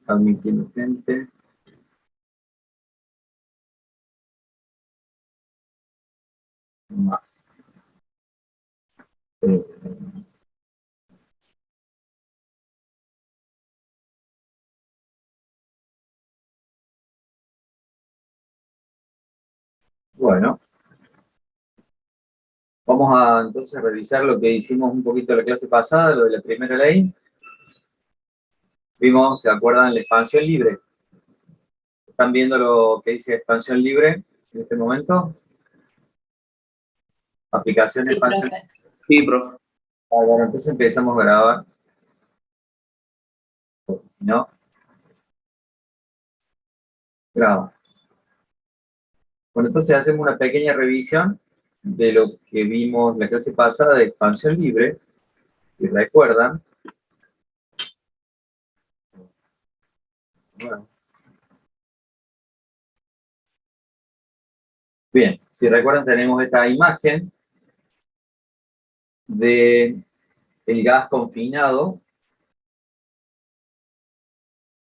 admitiendo gente. Más. Bueno, vamos a entonces revisar lo que hicimos un poquito en la clase pasada, lo de la primera ley. Vimos, ¿se acuerdan? La expansión libre. ¿Están viendo lo que dice expansión libre en este momento? Aplicación de expansión. Profe. Sí, profe. Bueno, entonces empezamos a grabar. Porque si no, graba. Bueno, entonces hacemos una pequeña revisión de lo que vimos la clase pasada de expansión libre. Si recuerdan. Bueno. Bien, si recuerdan tenemos esta imagen de el gas confinado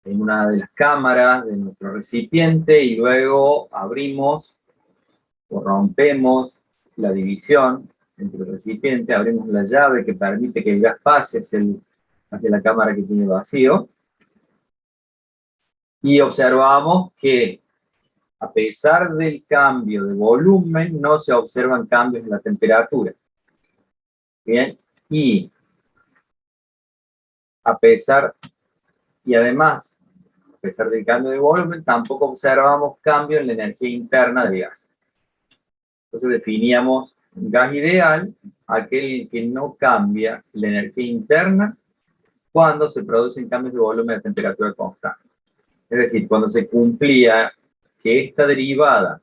en una de las cámaras de nuestro recipiente y luego abrimos o rompemos la división entre el recipiente, abrimos la llave que permite que el gas pase hacia la cámara que tiene vacío y observamos que a pesar del cambio de volumen no se observan cambios en la temperatura. Bien, y además, a pesar del cambio de volumen, tampoco observamos cambio en la energía interna del gas. Entonces definíamos un gas ideal, aquel que no cambia la energía interna cuando se producen cambios de volumen de temperatura constante. Es decir, cuando se cumplía que esta derivada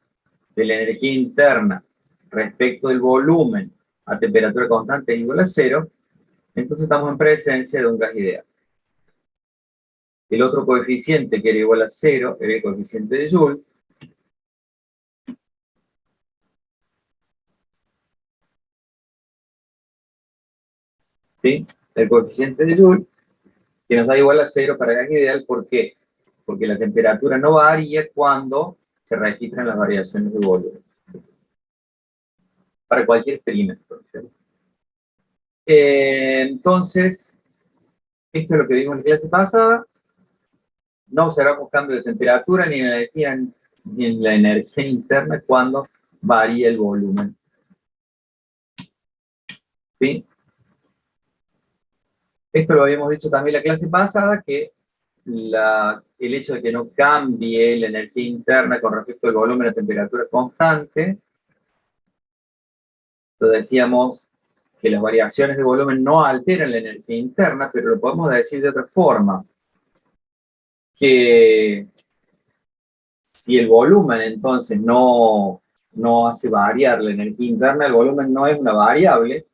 de la energía interna respecto del volumen a temperatura constante es igual a 0, entonces estamos en presencia de un gas ideal. El otro coeficiente que era igual a 0 era el coeficiente de Joule. ¿Sí? El coeficiente de Joule, que nos da igual a 0 para el gas ideal. ¿Por qué? Porque la temperatura no varía cuando se registran las variaciones de volumen. Para cualquier experimento. Entonces, esto es lo que vimos en la clase pasada. No observamos cambio de temperatura ni en la energía interna cuando varía el volumen. ¿Sí? Esto lo habíamos dicho también en la clase pasada, que el hecho de que no cambie la energía interna con respecto al volumen a temperatura constante, lo decíamos que las variaciones de volumen no alteran la energía interna, pero lo podemos decir de otra forma, que si el volumen entonces no hace variar la energía interna, el volumen no es una variable,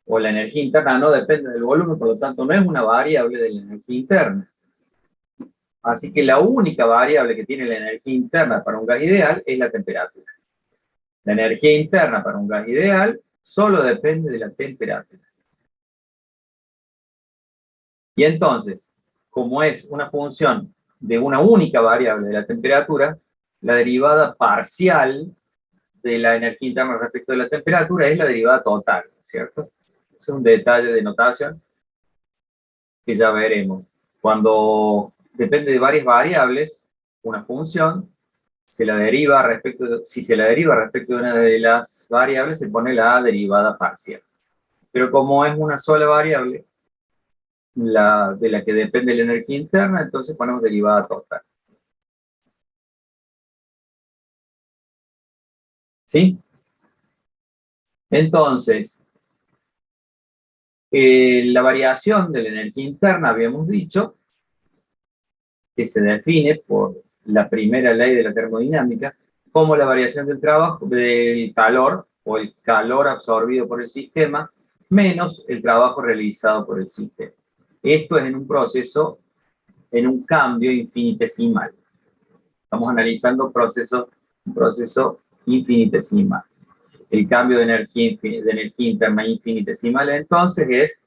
o la energía interna no depende del volumen, por lo tanto no es una variable de la energía interna. Así que la única variable que tiene la energía interna para un gas ideal es la temperatura. La energía interna para un gas ideal solo depende de la temperatura. Y entonces, como es una función de una única variable de la temperatura, la derivada parcial de la energía interna respecto de la temperatura es la derivada total, ¿cierto? Es un detalle de notación que ya veremos. Cuando depende de varias variables, una función, si se la deriva respecto de una de las variables, se pone la derivada parcial. Pero como es una sola variable, de la que depende la energía interna, entonces ponemos derivada total. ¿Sí? Entonces, la variación de la energía interna, habíamos dicho, que se define por la primera ley de la termodinámica, como la variación del trabajo, del calor, o el calor absorbido por el sistema, menos el trabajo realizado por el sistema. Esto es en un proceso, en un cambio infinitesimal. Estamos analizando un proceso infinitesimal. El cambio de energía interna infinitesimal entonces es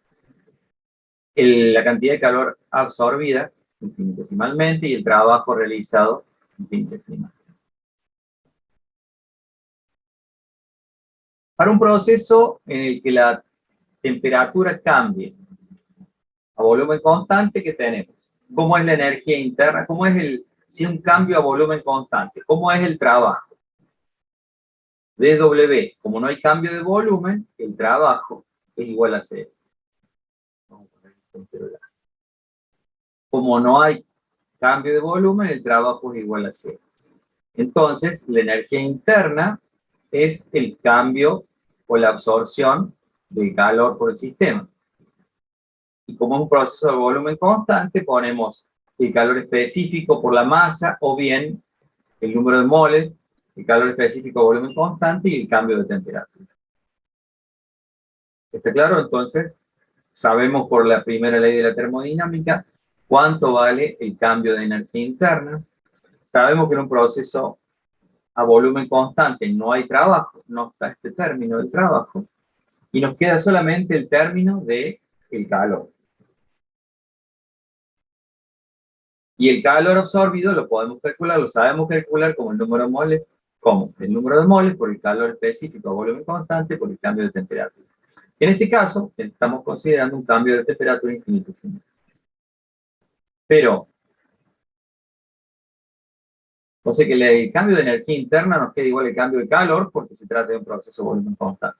la cantidad de calor absorbida infinitesimalmente y el trabajo realizado infinitesimalmente. Para un proceso en el que la temperatura cambie a volumen constante, ¿qué tenemos? ¿Cómo es la energía interna? ¿Cómo es si un cambio a volumen constante? ¿Cómo es el trabajo? dW, como no hay cambio de volumen, el trabajo es igual a cero. Como no hay cambio de volumen, el trabajo es igual a cero. Entonces, la energía interna es el cambio o la absorción del calor por el sistema. Y como es un proceso de volumen constante, ponemos el calor específico por la masa o bien el número de moles, el calor específico a volumen constante y el cambio de temperatura. ¿Está claro? Entonces, sabemos por la primera ley de la termodinámica cuánto vale el cambio de energía interna. Sabemos que en un proceso a volumen constante no hay trabajo, no está este término del trabajo, y nos queda solamente el término del calor. Y el calor absorbido lo podemos calcular, lo sabemos calcular como el número de moles, como el número de moles por el calor específico a volumen constante por el cambio de temperatura. En este caso, estamos considerando un cambio de temperatura infinitesimal. Pero, o sea que el cambio de energía interna nos queda igual al cambio de calor porque se trata de un proceso a volumen constante.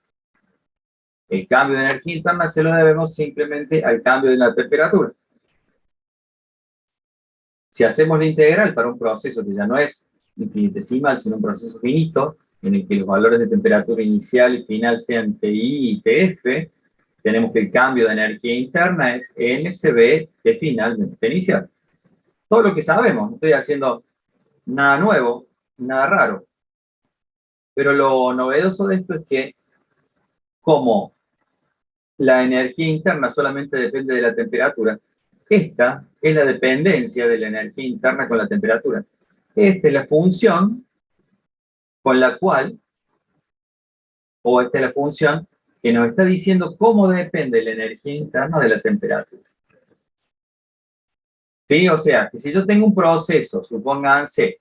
El cambio de energía interna se lo debemos simplemente al cambio de la temperatura. Si hacemos la integral para un proceso que ya no es infinitesimal, sino un proceso finito, en el que los valores de temperatura inicial y final sean TI y TF, tenemos que el cambio de energía interna es NCB T final menos T inicial. Todo lo que sabemos, no estoy haciendo nada nuevo, nada raro. Pero lo novedoso de esto es que, como la energía interna solamente depende de la temperatura, esta es la dependencia de la energía interna con la temperatura. Esta es la función con la cual, o esta es la función que nos está diciendo cómo depende la energía interna de la temperatura. ¿Sí? O sea, que si yo tengo un proceso, supónganse,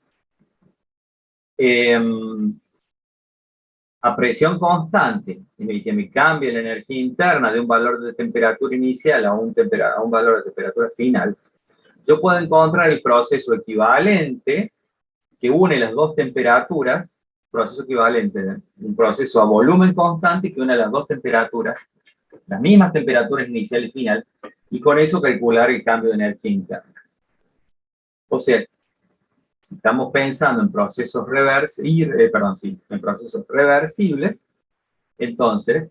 a presión constante, en el que me cambie la energía interna de un valor de temperatura inicial a un valor de temperatura final, yo puedo encontrar el proceso equivalente que une las dos temperaturas, proceso equivalente, ¿eh? Un proceso a volumen constante que une las dos temperaturas, las mismas temperaturas inicial y final, y con eso calcular el cambio de energía interna. O sea, si estamos pensando en procesos reversibles, entonces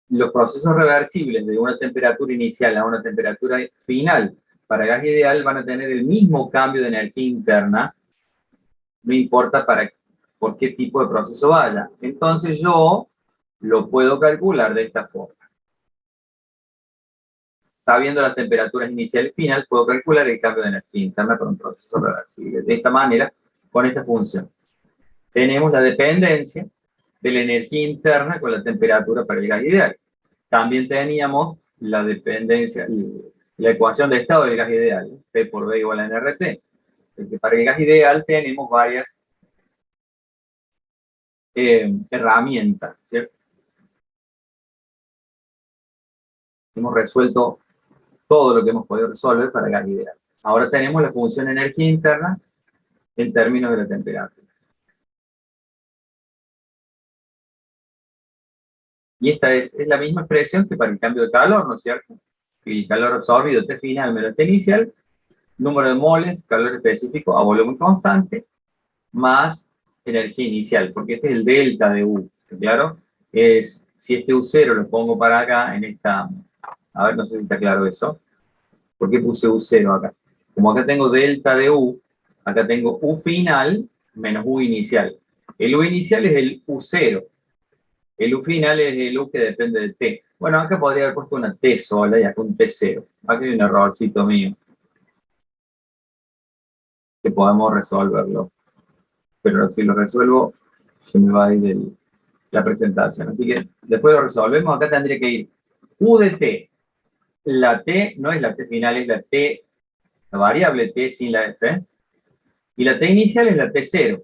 los procesos reversibles de una temperatura inicial a una temperatura final para gas ideal van a tener el mismo cambio de energía interna, no importa por qué tipo de proceso vaya. Entonces yo lo puedo calcular de esta forma. Sabiendo las temperaturas inicial y final, puedo calcular el cambio de energía interna para un proceso reversible. De esta manera, con esta función, tenemos la dependencia de la energía interna con la temperatura para el gas ideal. También teníamos la dependencia, la ecuación de estado del gas ideal, P por B igual a NRT. Que para el gas ideal tenemos varias herramientas, ¿cierto? Hemos resuelto todo lo que hemos podido resolver para el gas ideal. Ahora tenemos la función energía interna en términos de la temperatura. Y esta es la misma expresión que para el cambio de calor, ¿no es cierto? El calor absorbido T final menos T inicial, número de moles, calor específico a volumen constante, más energía inicial, porque este es el delta de U, ¿claro? Si este U0 lo pongo para acá, en esta, a ver, no sé si está claro eso. ¿Por qué puse U0 acá? Como acá tengo delta de U, acá tengo U final menos U inicial. El U inicial es el U0. El U final es el U que depende de T. Bueno, acá podría haber puesto una T sola y acá un T0. Aquí hay un errorcito mío. Que podemos resolverlo. Pero si lo resuelvo, se me va a ir de la presentación. Así que después lo resolvemos. Acá tendría que ir U de T la T no es la T final, es la T, la variable T sin la F, y la T inicial es la T0.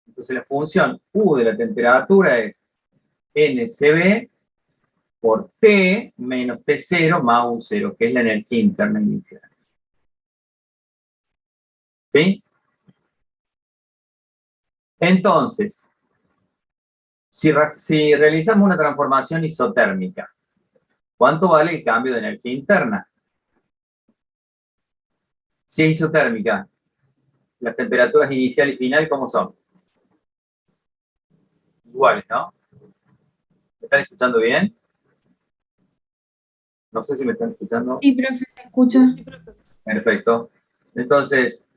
Entonces la función U de la temperatura es NCB por T menos T0 más U0, que es la energía interna inicial. ¿Sí? Entonces, si realizamos una transformación isotérmica, ¿cuánto vale el cambio de energía interna? Si es isotérmica, las temperaturas inicial y final, ¿cómo son? Iguales, ¿no? ¿Me están escuchando bien? No sé si me están escuchando. Sí, profe, se escucha. Perfecto. Entonces,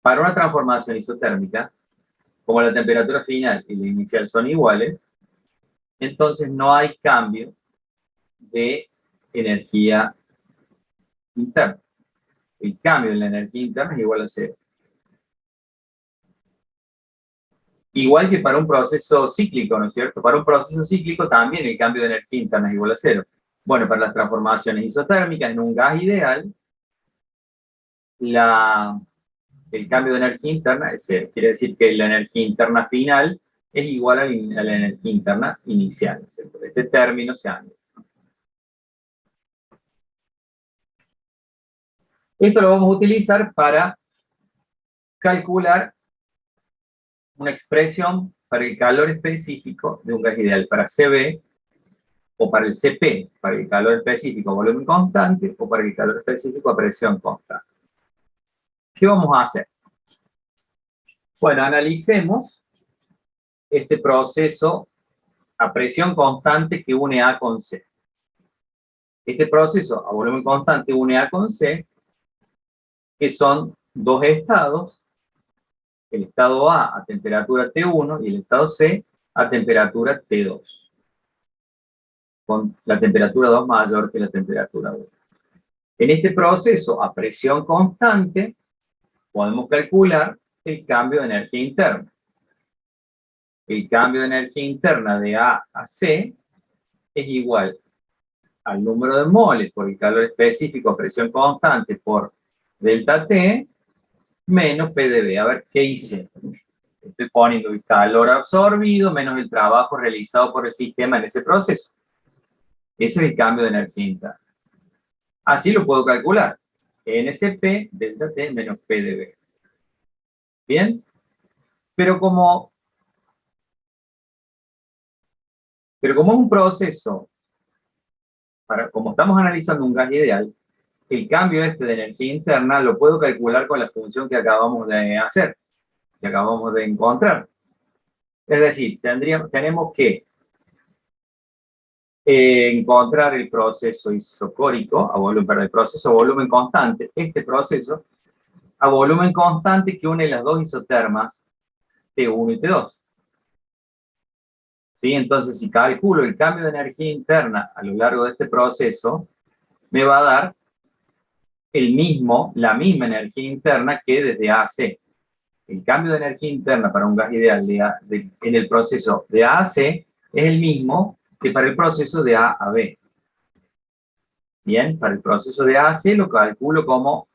para una transformación isotérmica, como la temperatura final y la inicial son iguales, entonces no hay cambio de energía interna. El cambio en la energía interna es igual a cero. Igual que para un proceso cíclico, ¿no es cierto? Para un proceso cíclico también el cambio de energía interna es igual a cero. Bueno, para las transformaciones isotérmicas en un gas ideal, el cambio de energía interna es cero. Quiere decir que la energía interna final es igual a la energía interna inicial, ¿no es cierto? Este término se anula. Esto lo vamos a utilizar para calcular una expresión para el calor específico de un gas ideal, para CB, o para el CP, para el calor específico a volumen constante, o para el calor específico a presión constante. ¿Qué vamos a hacer? Bueno, analicemos este proceso a presión constante que une A con C. Este proceso a volumen constante une A con C, que son dos estados, el estado A temperatura T1 y el estado C a temperatura T2, con la temperatura 2 mayor que la temperatura 1. En este proceso a presión constante podemos calcular el cambio de energía interna. El cambio de energía interna de A a C es igual al número de moles por el calor específico a presión constante por delta T menos PdV. A ver, ¿qué hice? Estoy poniendo el calor absorbido menos el trabajo realizado por el sistema en ese proceso. Ese es el cambio de energía interna. Así lo puedo calcular. NCP delta T menos PdV. ¿Bien? Pero como es un proceso, como estamos analizando un gas ideal, el cambio de energía interna lo puedo calcular con la función que acabamos de hacer, que acabamos de encontrar. Es decir, tenemos que encontrar el proceso isocórico, el proceso a volumen constante, este proceso a volumen constante que une las dos isotermas T1 y T2. ¿Sí? Entonces, si calculo el cambio de energía interna a lo largo de este proceso, me va a dar la misma energía interna que desde A a C. El cambio de energía interna para un gas ideal en el proceso de A a C es el mismo que para el proceso de A a B. Bien, para el proceso de A a C lo calculo como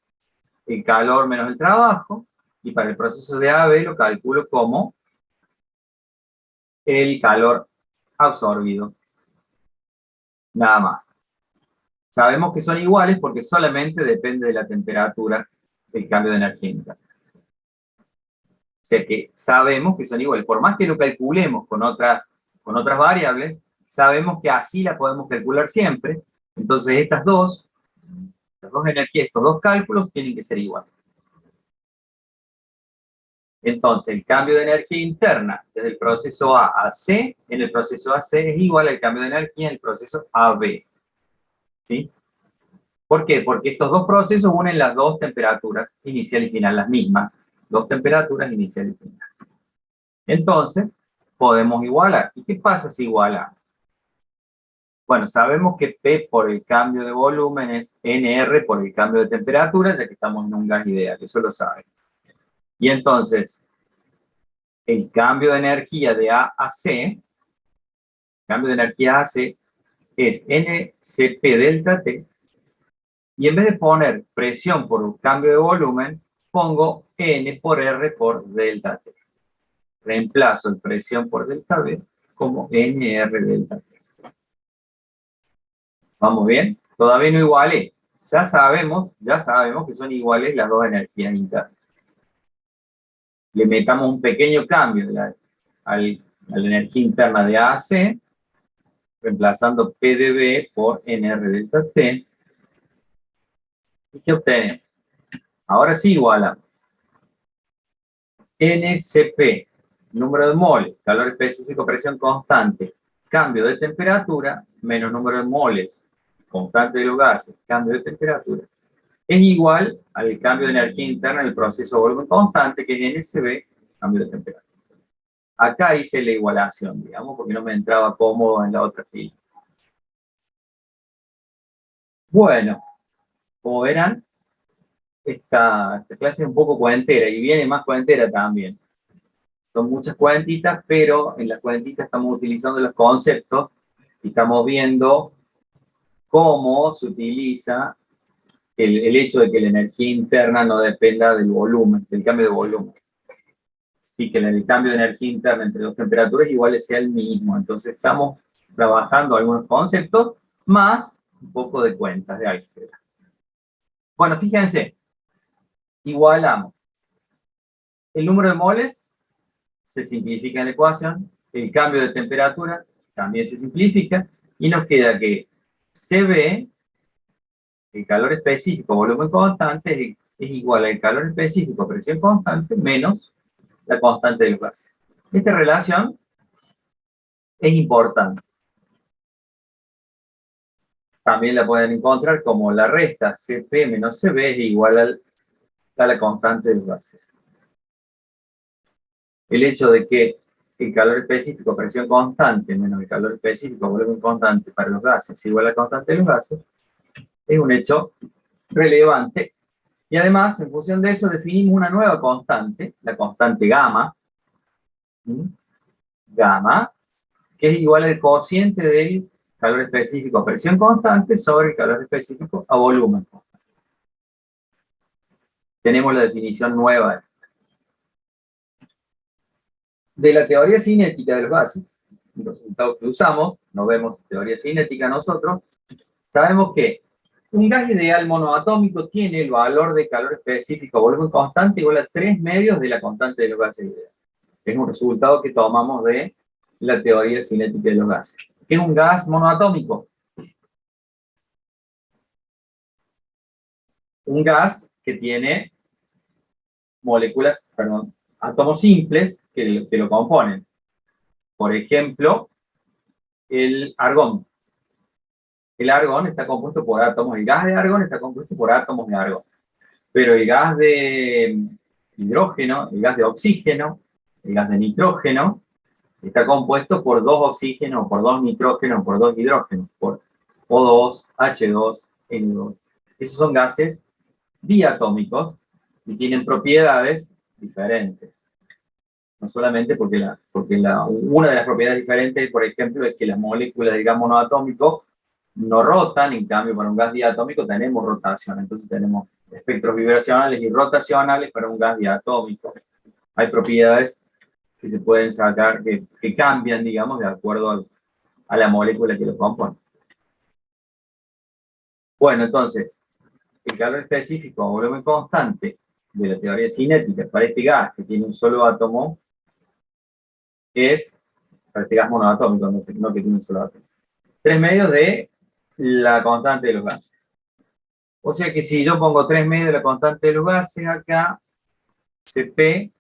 el calor menos el trabajo, y para el proceso de A a B lo calculo como el calor absorbido. Nada más. Sabemos que son iguales porque solamente depende de la temperatura el cambio de energía interna. O sea que sabemos que son iguales. Por más que lo calculemos con otras variables, sabemos que así la podemos calcular siempre. Entonces estas dos energías, estos dos cálculos tienen que ser iguales. Entonces el cambio de energía interna desde el proceso A a C, en el proceso AC es igual al cambio de energía en el proceso AB. ¿Sí? ¿Por qué? Porque estos dos procesos unen las dos temperaturas inicial y final, las mismas. Dos temperaturas inicial y final. Entonces, podemos igualar. ¿Y qué pasa si igualamos? Bueno, sabemos que P por el cambio de volumen es NR por el cambio de temperatura, ya que estamos en un gas ideal, eso lo saben. Y entonces, el cambio de energía de A a C, cambio de energía A a C, es NCP delta T, y en vez de poner presión por cambio de volumen, pongo N por R por delta T. Reemplazo el presión por delta V como NR delta T. ¿Vamos bien? Todavía no igualé. Ya sabemos que son iguales las dos energías internas. Le metamos un pequeño cambio a la energía interna de AC, reemplazando PdV por NR delta T. ¿Y qué obtenemos? Ahora sí igualamos. NCP, número de moles, calor específico, presión constante, cambio de temperatura, menos número de moles, constante de los gases, cambio de temperatura, es igual al cambio de energía interna del proceso de volumen constante, que es NCB, cambio de temperatura. Acá hice la igualación, digamos, porque no me entraba cómodo en la otra fila. Bueno, como verán, esta clase es un poco cuentera, y viene más cuentera también. Son muchas cuentitas, pero en las cuentitas estamos utilizando los conceptos y estamos viendo cómo se utiliza el hecho de que la energía interna no dependa del volumen, del cambio de volumen. Sí, que el cambio de energía interna entre dos temperaturas iguales sea el mismo. Entonces estamos trabajando algunos conceptos más un poco de cuentas de álgebra. Bueno, fíjense, igualamos el número de moles, se simplifica en la ecuación, el cambio de temperatura también se simplifica, y nos queda que CB, el calor específico, volumen constante, es igual al calor específico, presión constante, menos la constante de los gases. Esta relación es importante. También la pueden encontrar como la resta CP menos CB es igual a la constante de los gases. El hecho de que el calor específico, presión constante, menos el calor específico, volumen constante para los gases es igual a la constante de los gases, es un hecho relevante. Y además, en función de eso, definimos una nueva constante, la constante gamma, gamma, que es igual al cociente del calor específico a presión constante sobre el calor específico a volumen constante. Tenemos la definición nueva de la teoría cinética de los gases. Los resultados que usamos, no vemos teoría cinética nosotros, sabemos que un gas ideal monoatómico tiene el valor de calor específico a volumen constante igual a 3 medios de la constante de los gases ideales. Es un resultado que tomamos de la teoría cinética de los gases. ¿Qué es un gas monoatómico? Un gas que tiene moléculas, perdón, átomos simples que lo componen. Por ejemplo, el argón. El argón está compuesto por átomos, el gas de argón está compuesto por átomos de argón. Pero el gas de hidrógeno, el gas de oxígeno, el gas de nitrógeno, está compuesto por 2 oxígenos, por 2 nitrógenos, por 2 hidrógenos, por O2, H2, N2. Esos son gases diatómicos y tienen propiedades diferentes. No solamente porque una de las propiedades diferentes, por ejemplo, es que las moléculas del gas monoatómico no rotan, en cambio para un gas diatómico tenemos rotación, entonces tenemos espectros vibracionales y rotacionales para un gas diatómico. Hay propiedades que se pueden sacar, que cambian, digamos, de acuerdo a la molécula que lo compone. Bueno, entonces, el calor específico a volumen constante de la teoría cinética para este gas que tiene un solo átomo es, para este gas monoatómico, no que tiene un solo átomo, 3 medios de la constante de los gases. O sea que si yo pongo 3 medios de la constante de los gases acá, Cp,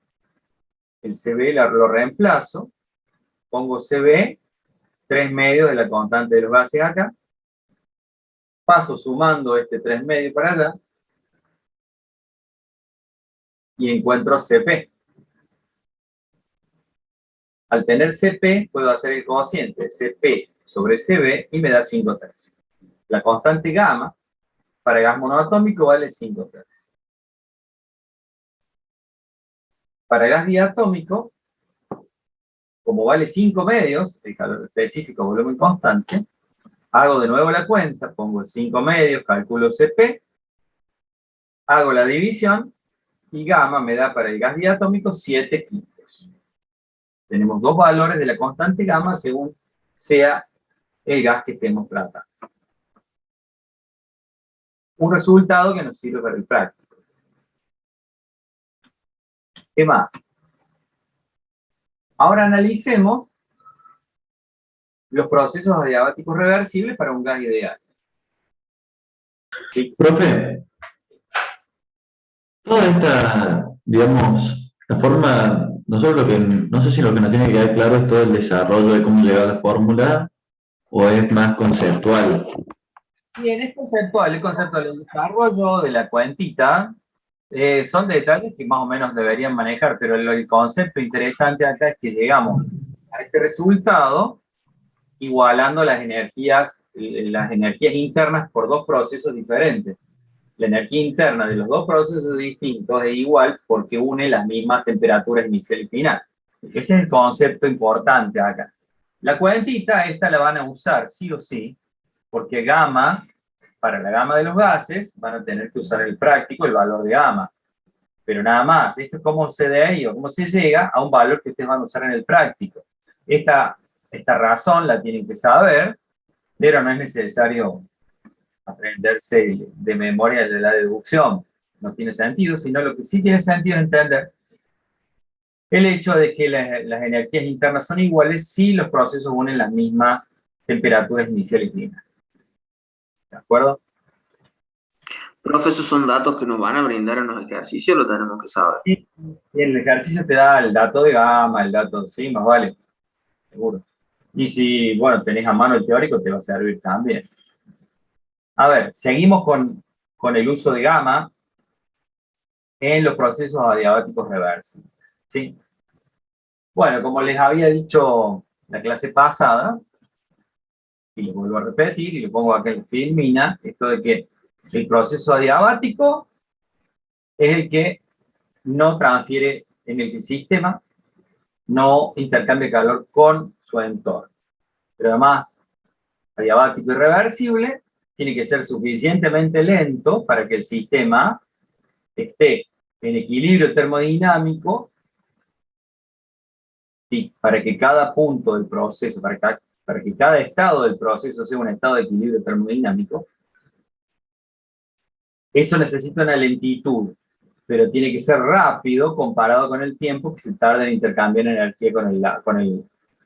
el Cb lo reemplazo, pongo Cb, 3 medios de la constante de los gases acá, paso sumando este 3 medios para allá, y encuentro Cp. Al tener Cp, puedo hacer el cociente Cp sobre Cb y me da 5/3. La constante gamma para gas monoatómico vale 5/3. Para gas diatómico, como vale 5 medios, el calor específico volumen constante, Hago de nuevo la cuenta, pongo el 5 medios, calculo CP, hago la división, y gamma me da para el gas diatómico 7 quintos. Tenemos dos valores de la constante gamma según sea el gas que estemos tratando. Un resultado que nos sirve para el práctico. ¿Qué más? Ahora analicemos los procesos adiabáticos reversibles para un gas ideal. Sí. Profe, toda esta, digamos, la forma, nosotros no sé si lo que nos tiene que quedar claro es todo el desarrollo de cómo llegar a la fórmula o es más conceptual. Bien, es conceptual, el desarrollo de la cuentita son detalles que más o menos deberían manejar, pero el concepto interesante acá es que llegamos a este resultado igualando las energías internas por dos procesos diferentes. La energía interna de los dos procesos distintos es igual porque une las mismas temperaturas inicial y final. Ese es el concepto importante acá. La cuentita, esta la van a usar sí o sí, porque gamma, para la gama de los gases, van a tener que usar el práctico el valor de gamma. Pero nada más, esto es cómo se de ahí o cómo se llega a un valor que ustedes van a usar en el práctico. Esta razón la tienen que saber, pero no es necesario aprenderse de memoria de la deducción. No tiene sentido, sino lo que sí tiene sentido es entender el hecho de que las energías internas son iguales si los procesos unen las mismas temperaturas iniciales y finales. ¿De acuerdo? Profe, esos son datos que nos van a brindar en los ejercicios, lo tenemos que saber. Y el ejercicio te da el dato de gamma, el dato, sí, más vale, seguro. Y si, bueno, tenés a mano el teórico, te va a servir también. A ver, seguimos con el uso de gamma en los procesos adiabáticos reversibles. ¿Sí? Bueno, como les había dicho la clase pasada, y lo vuelvo a repetir, y lo pongo acá en la filmina, esto de que el proceso adiabático es el que no transfiere en el sistema, no intercambia calor con su entorno. Pero además, adiabático y reversible tiene que ser suficientemente lento para que el sistema esté en equilibrio termodinámico y para que cada punto del proceso, para que cada estado del proceso sea un estado de equilibrio termodinámico. Eso necesita una lentitud, pero tiene que ser rápido comparado con el tiempo que se tarda en intercambiar energía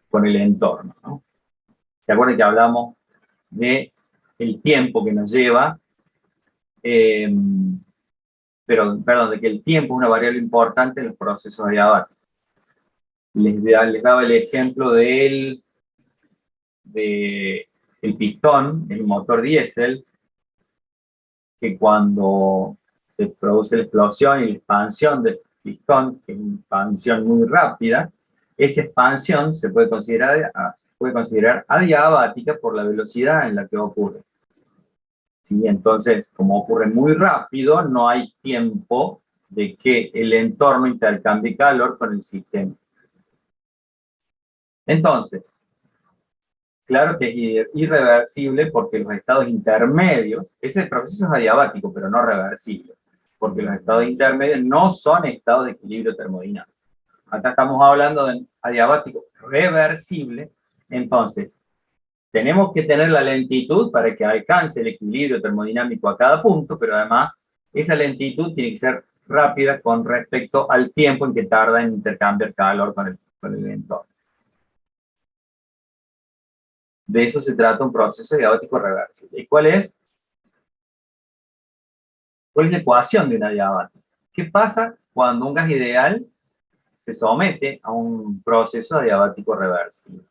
con el entorno, ¿no? ¿Se acuerdan que hablamos de el tiempo que nos lleva? Perdón, de que el tiempo es una variable importante en los procesos adiabáticos. Les daba el ejemplo del pistón, el motor diésel, que cuando se produce la explosión y la expansión del pistón, que es una expansión muy rápida, esa expansión se puede considerar adiabática por la velocidad en la que ocurre. ¿Sí? Entonces, como ocurre muy rápido, no hay tiempo de que el entorno intercambie calor con el sistema. Entonces, claro que es irreversible porque los estados intermedios, ese proceso es adiabático, pero no reversible, porque los estados intermedios no son estados de equilibrio termodinámico. Acá estamos hablando de adiabático reversible, entonces tenemos que tener la lentitud para que alcance el equilibrio termodinámico a cada punto, pero además esa lentitud tiene que ser rápida con respecto al tiempo en que tarda en intercambiar calor con el entorno. De eso se trata un proceso adiabático reversible. ¿Y cuál es? ¿Cuál es la ecuación de una adiabática? ¿Qué pasa cuando un gas ideal se somete a un proceso adiabático reversible?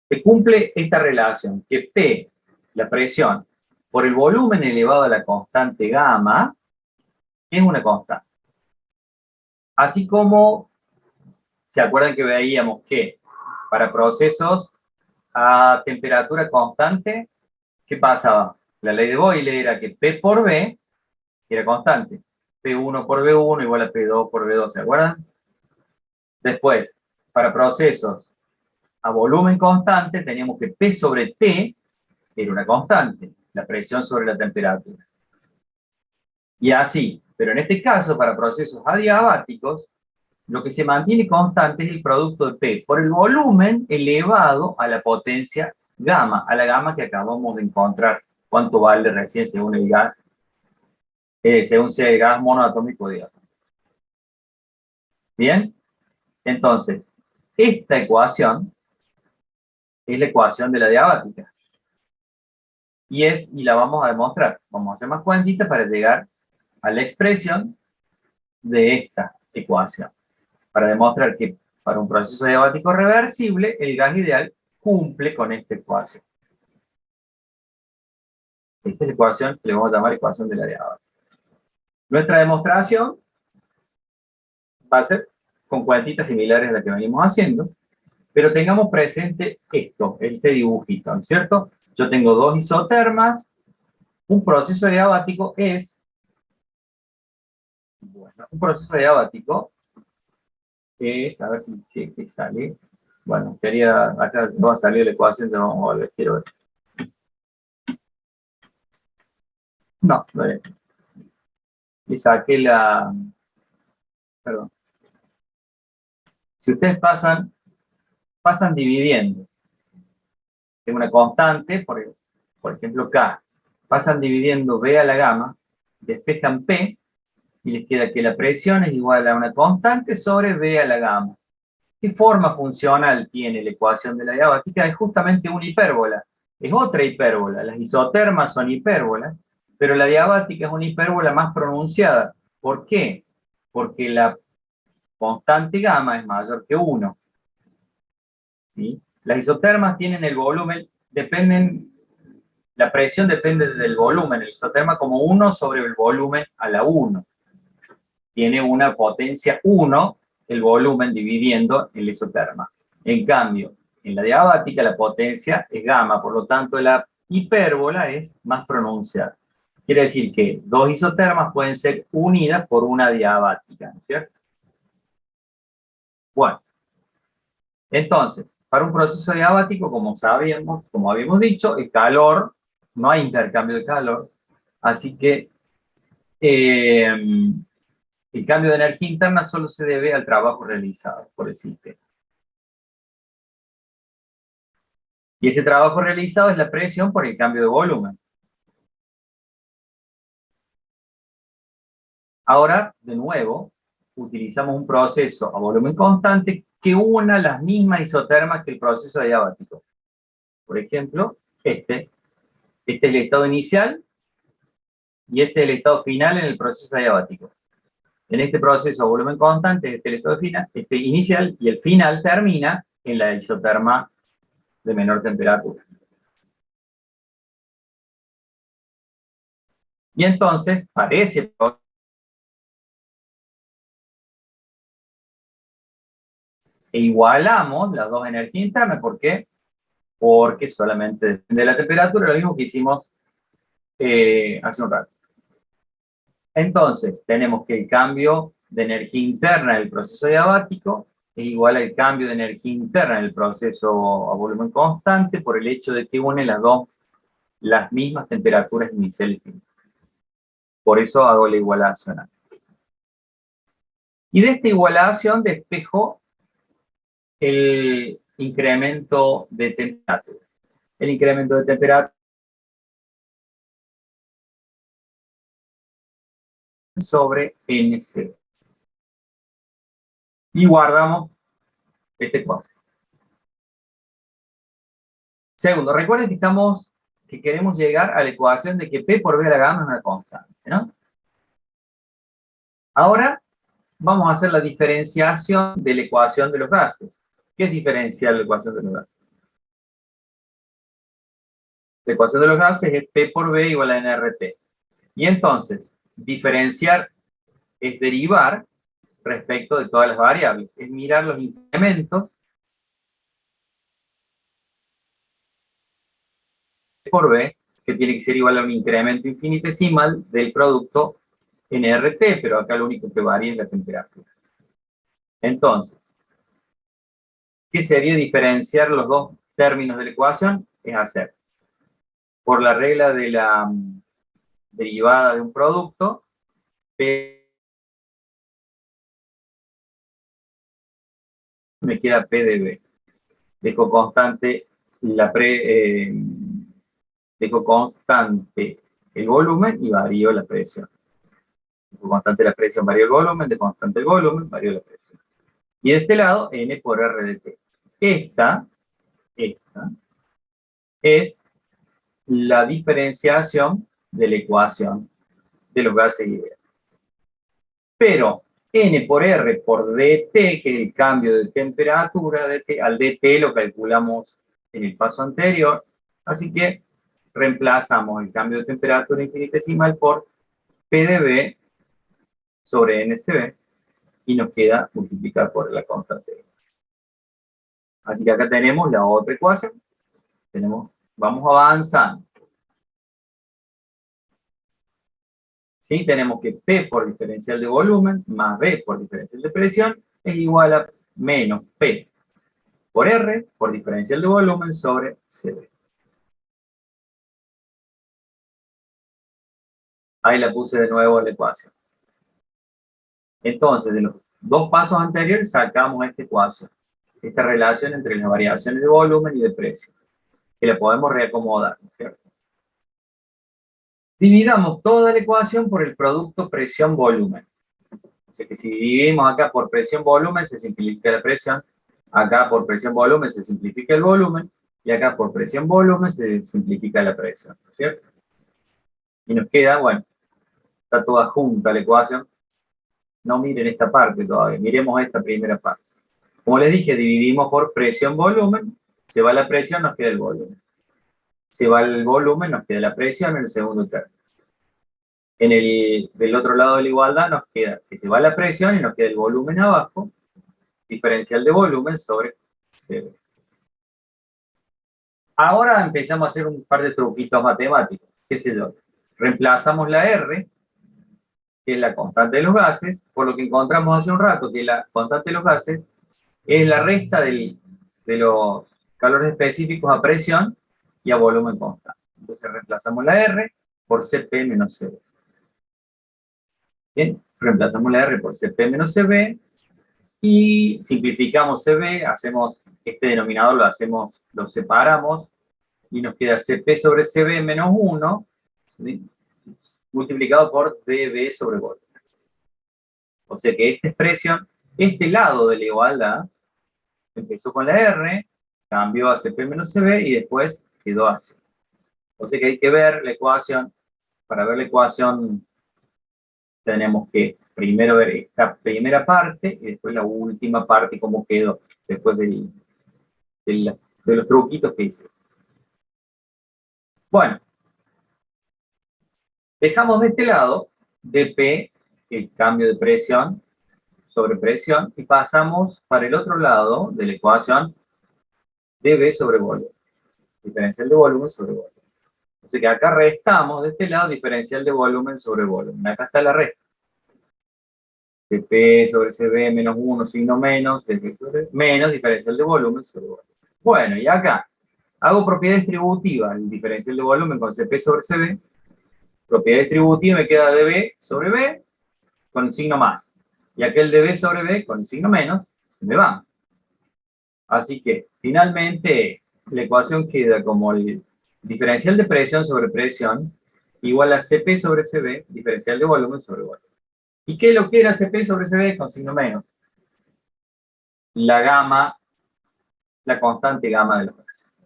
Se cumple esta relación, que P, la presión, por el volumen elevado a la constante gamma, es una constante. Así como, ¿se acuerdan que veíamos que para procesos a temperatura constante, ¿qué pasaba? La ley de Boyle era que P por B era constante. P1 por B1 igual a P2 por B2, ¿se acuerdan? Después, para procesos a volumen constante, teníamos que P sobre T era una constante, la presión sobre la temperatura. Y así, pero en este caso, para procesos adiabáticos, lo que se mantiene constante es el producto de P por el volumen elevado a la potencia gamma, a la gamma que acabamos de encontrar, cuánto vale recién según el gas, según sea el gas monoatómico de diátomo. Bien, entonces, esta ecuación es la ecuación de la diabática. Y la vamos a demostrar. Vamos a hacer más cuentitas para llegar a la expresión de esta ecuación. Para demostrar que para un proceso diabático reversible, el gas ideal cumple con esta ecuación. Esta es la ecuación que le vamos a llamar ecuación de la diabática. Nuestra demostración va a ser con cuentitas similares a las que venimos haciendo, pero tengamos presente esto, este dibujito, ¿no es cierto? Yo tengo dos isotermas, un proceso diabático es, bueno, un proceso diabático es, a ver si qué sale, bueno, acá no va a salir la ecuación, ya vamos a volver, quiero ver. No, le saqué perdón. Si ustedes pasan dividiendo en una constante, por ejemplo K, pasan dividiendo B a la gamma, despejan P, y les queda que la presión es igual a una constante sobre B a la gamma. ¿Qué forma funcional tiene la ecuación de la diabática? Es justamente una hipérbola. Es otra hipérbola. Las isotermas son hipérbolas, pero la diabática es una hipérbola más pronunciada. ¿Por qué? Porque la constante gamma es mayor que 1. ¿Sí? Las isotermas tienen el volumen, la presión depende del volumen. El isoterma como 1 sobre el volumen a la 1. Tiene una potencia 1 el volumen dividiendo el isoterma. En cambio, en la diabática la potencia es gamma, por lo tanto la hipérbola es más pronunciada. Quiere decir que dos isotermas pueden ser unidas por una diabática, ¿no es cierto? Bueno, entonces, para un proceso diabático, como sabíamos, como habíamos dicho, el calor, no hay intercambio de calor, así que el cambio de energía interna solo se debe al trabajo realizado por el sistema. Y ese trabajo realizado es la presión por el cambio de volumen. Ahora, de nuevo, utilizamos un proceso a volumen constante que una las mismas isotermas que el proceso adiabático. Por ejemplo, este es el estado inicial y este es el estado final en el proceso adiabático. En este proceso a volumen constante, este es el estado final, este inicial, y el final termina en la isoterma de menor temperatura. Y entonces, parece e igualamos las dos energías internas. ¿Por qué? Porque solamente depende de la temperatura, lo mismo que hicimos hace un rato. Entonces, tenemos que el cambio de energía interna del proceso diabático es igual al cambio de energía interna en el proceso a volumen constante por el hecho de que une las mismas temperaturas iniciales. Por eso hago la igualación. Y de esta igualación despejo el incremento de temperatura. El incremento de temperatura sobre NC. Y guardamos esta ecuación. Segundo, recuerden que queremos llegar a la ecuación de que P por B a la gamma es una constante, ¿no? Ahora vamos a hacer la diferenciación de la ecuación de los gases. ¿Qué es diferenciar la ecuación de los gases? La ecuación de los gases es P por B igual a nRT. Y entonces, diferenciar es derivar respecto de todas las variables. Es mirar los incrementos por B, que tiene que ser igual a un incremento infinitesimal del producto nRT, pero acá lo único que varía es la temperatura. Entonces, ¿Qué sería diferenciar los dos términos de la ecuación? Es hacer, por la regla de la derivada de un producto, P me queda P de B. Dejo constante dejo constante el volumen y varío la presión. Dejo constante la presión, varío el volumen, de constante el volumen, varío la presión. Y de este lado, N por R de T. Esta es la diferenciación de la ecuación de los gases ideales. Pero N por R por dt, que es el cambio de temperatura, al dt lo calculamos en el paso anterior, así que reemplazamos el cambio de temperatura infinitesimal por P de B sobre NCB y nos queda multiplicar por la constante. Así que acá tenemos la otra ecuación. Vamos avanzando. ¿Sí? Tenemos que P por diferencial de volumen más B por diferencial de presión es igual a menos P por R por diferencial de volumen sobre CB. Ahí la puse de nuevo en la ecuación. Entonces, de los dos pasos anteriores sacamos esta ecuación, esta relación entre las variaciones de volumen y de precio, que la podemos reacomodar, ¿no es cierto? Dividamos toda la ecuación por el producto presión-volumen. O sea que si dividimos acá por presión-volumen, se simplifica la presión, acá por presión-volumen se simplifica el volumen, y acá por presión-volumen se simplifica la presión, ¿no es cierto? Y nos queda, bueno, está toda junta la ecuación. No miren esta parte todavía, miremos esta primera parte. Como les dije, dividimos por presión-volumen, se va la presión, nos queda el volumen. Se va el volumen, nos queda la presión en el segundo término. Del otro lado de la igualdad nos queda que se va la presión y nos queda el volumen abajo, diferencial de volumen sobre CB. Ahora empezamos a hacer un par de truquitos matemáticos. ¿Qué sé yo? Reemplazamos la R, que es la constante de los gases, por lo que encontramos hace un rato, que la constante de los gases es la resta de los calores específicos a presión y a volumen constante. Entonces reemplazamos la R por Cp menos Cb. Bien, reemplazamos la R por Cp menos Cb y simplificamos Cb, hacemos este denominador, lo separamos y nos queda Cp sobre Cb menos 1, ¿sí? Multiplicado por dB sobre volumen. O sea que esta expresión, este lado de la igualdad, empezó con la R, cambió a Cp menos Cb y después quedó así. O sea que hay que ver la ecuación. Para ver la ecuación tenemos que primero ver esta primera parte y después la última parte, cómo quedó después de los truquitos que hice. Bueno, dejamos de este lado dP, el cambio de presión sobre presión, y pasamos para el otro lado de la ecuación dB sobre volumen. Diferencial de volumen sobre volumen. O sea que acá restamos de este lado diferencial de volumen sobre volumen. Acá está la resta. dP sobre Cb menos 1, signo menos, dP sobre menos diferencial de volumen sobre volumen. Bueno, y acá hago propiedad distributiva, el diferencial de volumen con Cp sobre Cb. Propiedad distributiva me queda dB sobre B con el signo más. Y aquel dB sobre B con el signo menos se me va. Así que finalmente la ecuación queda como el diferencial de presión sobre presión igual a Cp sobre Cb, diferencial de volumen sobre volumen. ¿Y qué es lo que era Cp sobre Cb con signo menos? La gamma, la constante gamma de los gases.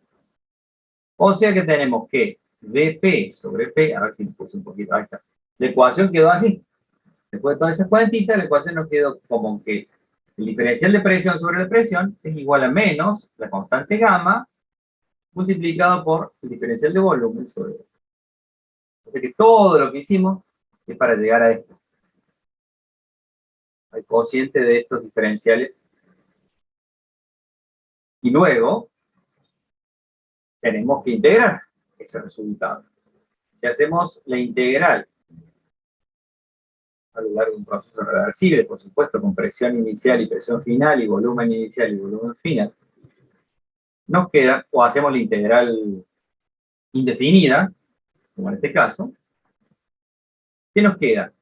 O sea que tenemos que dP sobre P, a ver si puse un poquito, ahí está. La ecuación quedó así. Después de todas esas cuentitas, la ecuación nos quedó como que el diferencial de presión sobre la presión es igual a menos la constante gamma multiplicado por el diferencial de volumen sobre el. O sea que todo lo que hicimos es para llegar a esto. Al cociente de estos diferenciales. Y luego tenemos que integrar ese resultado. Si hacemos la integral a lo largo de un proceso reversible, por supuesto, con presión inicial y presión final, y volumen inicial y volumen final, nos queda, o hacemos la integral indefinida, como en este caso, ¿qué nos queda?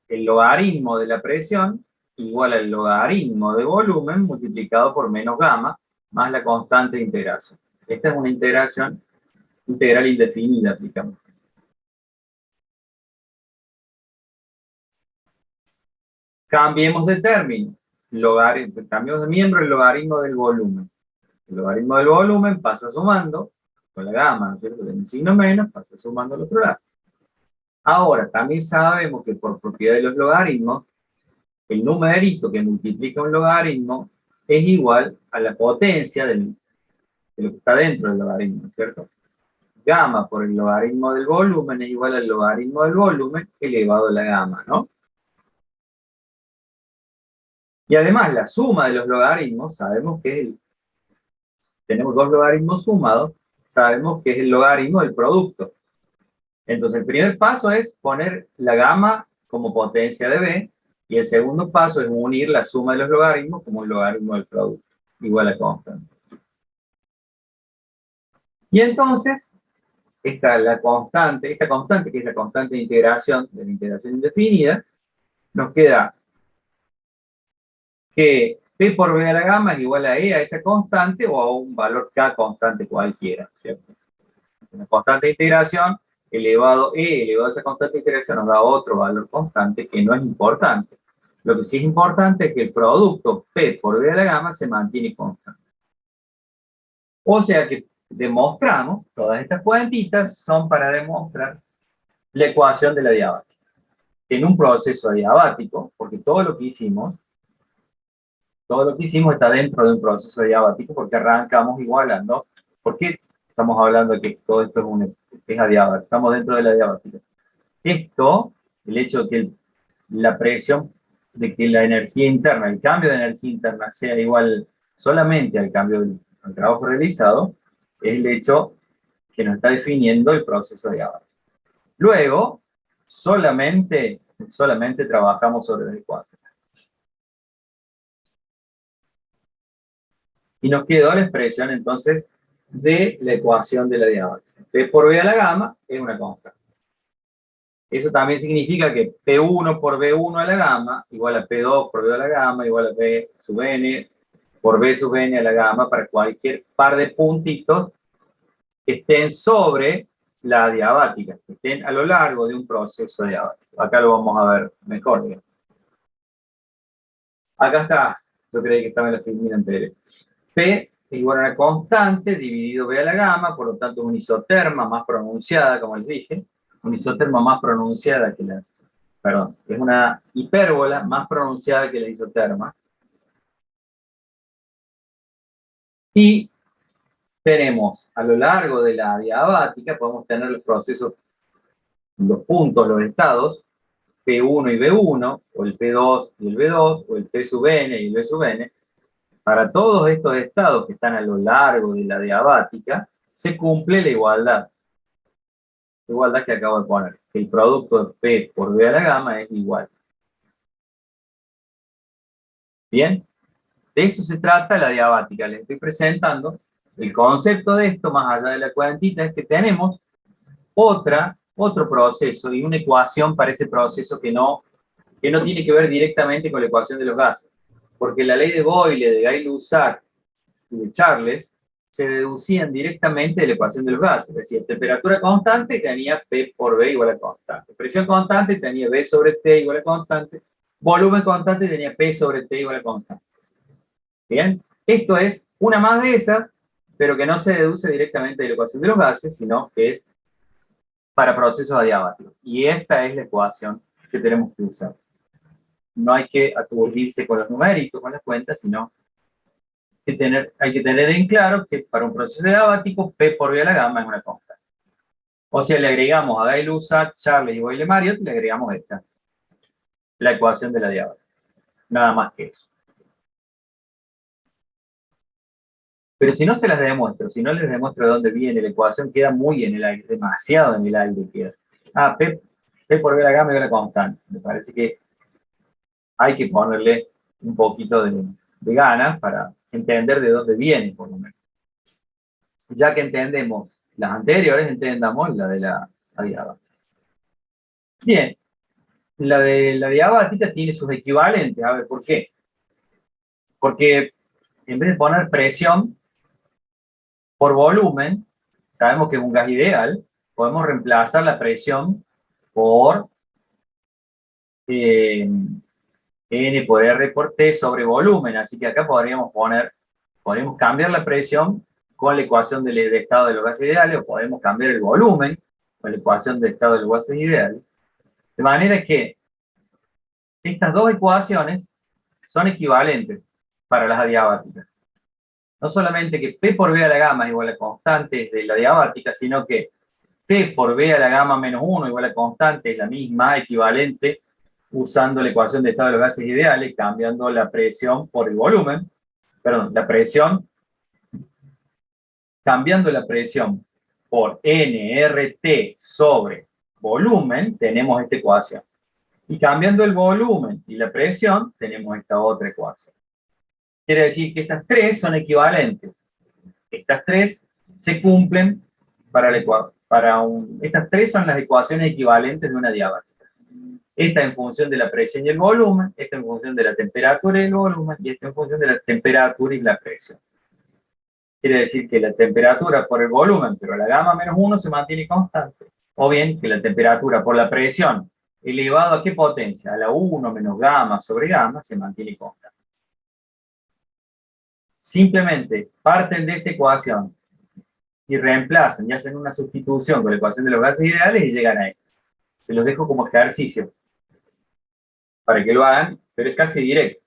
El logaritmo de la presión igual al logaritmo de volumen multiplicado por menos gamma más la constante de integración. Esta es una integración integral indefinida, aplicamos. Cambiemos de término. Cambiamos de miembro el logaritmo del volumen. El logaritmo del volumen pasa sumando con la gamma, ¿no es cierto? Del signo menos, pasa sumando al otro lado. Ahora, también sabemos que por propiedad de los logaritmos, el numerito que multiplica un logaritmo es igual a la potencia de lo que está dentro del logaritmo, ¿cierto? Gamma por el logaritmo del volumen es igual al logaritmo del volumen elevado a la gamma, ¿no? Y además la suma de los logaritmos, sabemos que tenemos dos logaritmos sumados, sabemos que es el logaritmo del producto. Entonces el primer paso es poner la gamma como potencia de b, y el segundo paso es unir la suma de los logaritmos como un logaritmo del producto, igual a constante. Y entonces, esta constante que es la constante de la integración indefinida, nos queda que P por B a la gamma es igual a E a esa constante o a un valor K constante cualquiera, ¿cierto? Una constante de integración elevado a esa constante de integración nos da otro valor constante que no es importante. Lo que sí es importante es que el producto P por B a la gamma se mantiene constante. O sea que demostramos, todas estas cuentitas son para demostrar la ecuación de la diabática. En un proceso adiabático, porque todo lo que hicimos está dentro de un proceso adiabático porque arrancamos igualando. ¿Por qué estamos hablando de que todo esto es adiabático? Estamos dentro de la adiabática. Esto, el hecho de que la presión, de que la energía interna, el cambio de energía interna sea igual solamente al cambio del trabajo realizado, es el hecho que nos está definiendo el proceso adiabático. Luego, solamente trabajamos sobre la ecuación. Y nos quedó la expresión entonces de la ecuación de la diabática. P por B a la gamma es una constante. Eso también significa que P1 por B1 a la gamma igual a P2 por B a la gamma igual a P sub n por B sub n a la gamma para cualquier par de puntitos que estén sobre la diabática, que estén a lo largo de un proceso diabático. Acá lo vamos a ver mejor, digamos. Acá está, yo creí que estaba en la figura anterior. P es igual a una constante dividido B a la gamma, por lo tanto es una isoterma más pronunciada, como les dije, una isoterma más pronunciada que es una hipérbola más pronunciada que la isoterma. Y tenemos a lo largo de la diabática, podemos tener los procesos, los puntos, los estados, P1 y B1, o el P2 y el B2, o el P sub n y el B sub n. Para todos estos estados que están a lo largo de la diabática, se cumple la igualdad. La igualdad que acabo de poner. Que el producto de P por B a la gamma es igual. ¿Bien? De eso se trata la diabática. Les estoy presentando el concepto de esto, más allá de la cuantita, es que tenemos otro proceso y una ecuación para ese proceso que no tiene que ver directamente con la ecuación de los gases. Porque la ley de Boyle, de Gay-Lussac y de Charles se deducían directamente de la ecuación de los gases. Es decir, temperatura constante tenía P por B igual a constante. Presión constante tenía B sobre T igual a constante. Volumen constante tenía P sobre T igual a constante. ¿Bien? Esto es una más de esas, pero que no se deduce directamente de la ecuación de los gases, sino que es para procesos adiabáticos. Y esta es la ecuación que tenemos que usar. No hay que aturdirse con los numéricos, con las cuentas, sino hay que tener en claro que para un proceso adiabático, P por B a la gamma es una constante. O sea, le agregamos a Gay-Lussac, Charles y Boyle-Marriott, le agregamos esta, la ecuación de la diabática. Nada más que eso. Pero si no se las demuestro, si no les demuestro de dónde viene la ecuación, queda muy en el aire, demasiado en el aire queda. P por B a la gamma es una constante. Me parece que hay que ponerle un poquito de ganas para entender de dónde viene, por lo menos. Ya que entendemos las anteriores, entendamos la de la adiabática. Bien, la de la diabática tiene sus equivalentes. A ver, ¿por qué? Porque en vez de poner presión por volumen, sabemos que es un gas ideal, podemos reemplazar la presión por N por R por T sobre volumen. Así que acá podríamos cambiar la presión con la ecuación del estado de los gases ideales, o podemos cambiar el volumen con la ecuación del estado de los gases ideales. De manera que estas dos ecuaciones son equivalentes para las adiabáticas. No solamente que P por B a la gamma es igual a constante de la adiabática, sino que T por B a la gamma menos 1 igual a constante es la misma, equivalente, usando la ecuación de estado de los gases ideales, cambiando la presión por el volumen, perdón, cambiando la presión por nRT sobre volumen, tenemos esta ecuación. Y cambiando el volumen y la presión, tenemos esta otra ecuación. Quiere decir que estas tres son equivalentes. Estas tres se cumplen estas tres son las ecuaciones equivalentes de una diabática. Esta en función de la presión y el volumen, esta en función de la temperatura y el volumen, y esta en función de la temperatura y la presión. Quiere decir que la temperatura por el volumen, pero la gamma menos 1 se mantiene constante. O bien que la temperatura por la presión elevado a qué potencia, a la 1 menos gamma sobre gamma, se mantiene constante. Simplemente parten de esta ecuación y reemplazan y hacen una sustitución con la ecuación de los gases ideales y llegan ahí. Se los dejo como ejercicio para que lo hagan, pero es casi directo.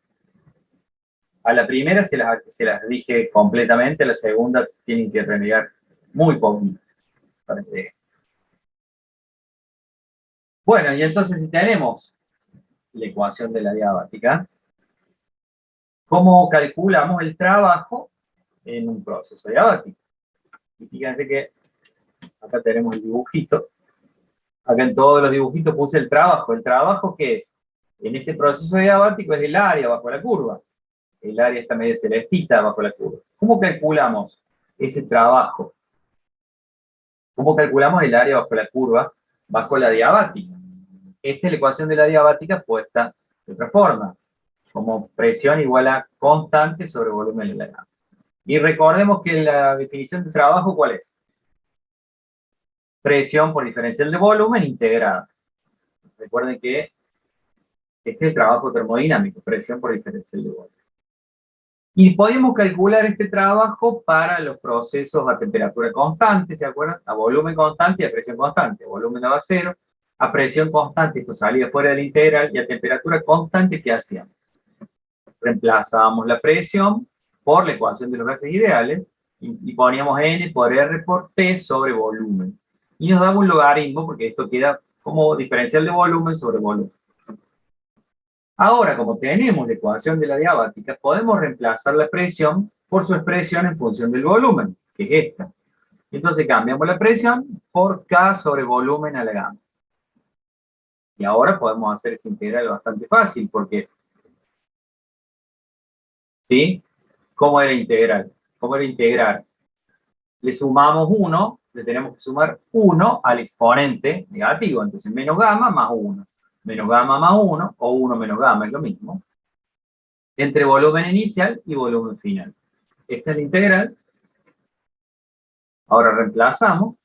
A la primera se las dije completamente, a la segunda tienen que remediar muy poquito para que... Bueno, y entonces si tenemos la ecuación de la diabática, ¿cómo calculamos el trabajo en un proceso diabático? Y fíjense que acá tenemos el dibujito. Acá en todos los dibujitos puse el trabajo. ¿El trabajo qué es? En este proceso diabático es el área bajo la curva. El área está medio celestita bajo la curva. ¿Cómo calculamos ese trabajo? ¿Cómo calculamos el área bajo la curva bajo la diabática? Esta es la ecuación de la diabática puesta de otra forma, como presión igual a constante sobre volumen de la gamma. Y recordemos que la definición de trabajo, ¿cuál es? Presión por diferencial de volumen integrada. Recuerden que este es el trabajo termodinámico, presión por diferencial de volumen. Y podemos calcular este trabajo para los procesos a temperatura constante, ¿se acuerdan? A volumen constante y a presión constante. Volumen daba 0, a presión constante, esto salía fuera del integral, y a temperatura constante, ¿qué hacíamos? Reemplazábamos la presión por la ecuación de los gases ideales y poníamos N por R por T sobre volumen. Y nos daba un logaritmo, porque esto queda como diferencial de volumen sobre volumen. Ahora, como tenemos la ecuación de la diabática, podemos reemplazar la presión por su expresión en función del volumen, que es esta. Entonces cambiamos la presión por K sobre volumen a la gamma. Y ahora podemos hacer ese integral bastante fácil, porque ¿sí? ¿Cómo era integral? ¿Cómo era integrar? Le sumamos 1, le tenemos que sumar 1 al exponente negativo, entonces menos gamma más 1. Menos gamma más 1, o 1 menos gamma, es lo mismo, entre volumen inicial y volumen final. Esta es la integral. Ahora reemplazamos.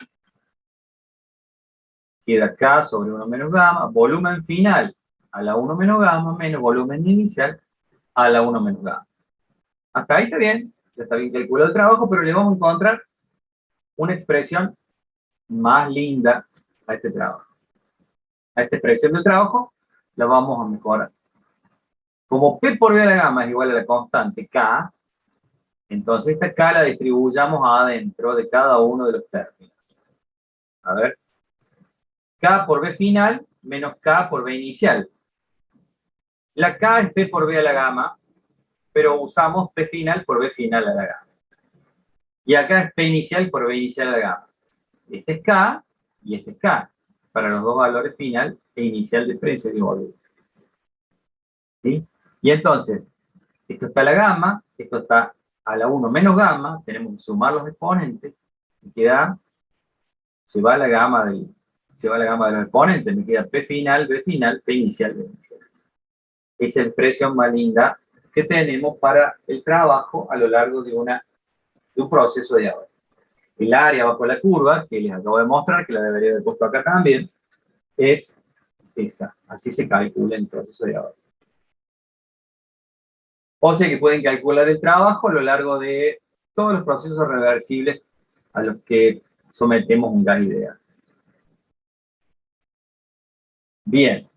Queda K sobre 1 menos gamma, volumen final a la 1 menos gamma, menos volumen inicial a la 1 menos gamma. Hasta ahí está bien, ya está bien calculado el trabajo, pero le vamos a encontrar una expresión más linda a este trabajo. A esta expresión del trabajo la vamos a mejorar. Como P por B a la gamma es igual a la constante K, entonces esta K la distribuyamos adentro de cada uno de los términos. A ver. K por B final menos K por B inicial. La K es P por B a la gamma, pero usamos P final por B final a la gamma. Y acá es P inicial por B inicial a la gamma. Este es K y este es K, para los dos valores final e inicial de presión y volumen. ¿Sí? Y entonces, esto está a la gamma, esto está a la 1 menos gamma, tenemos que sumar los exponentes, Me queda, se va la gama de los exponentes, me queda P final, B final, P inicial, B inicial. Esa es la expresión más linda que tenemos para el trabajo a lo largo de un proceso de ahora. El área bajo la curva, que les acabo de mostrar, que la debería haber puesto acá también, es esa. Así se calcula el proceso de ahora. O sea que pueden calcular el trabajo a lo largo de todos los procesos reversibles a los que sometemos un gas ideal. Bien.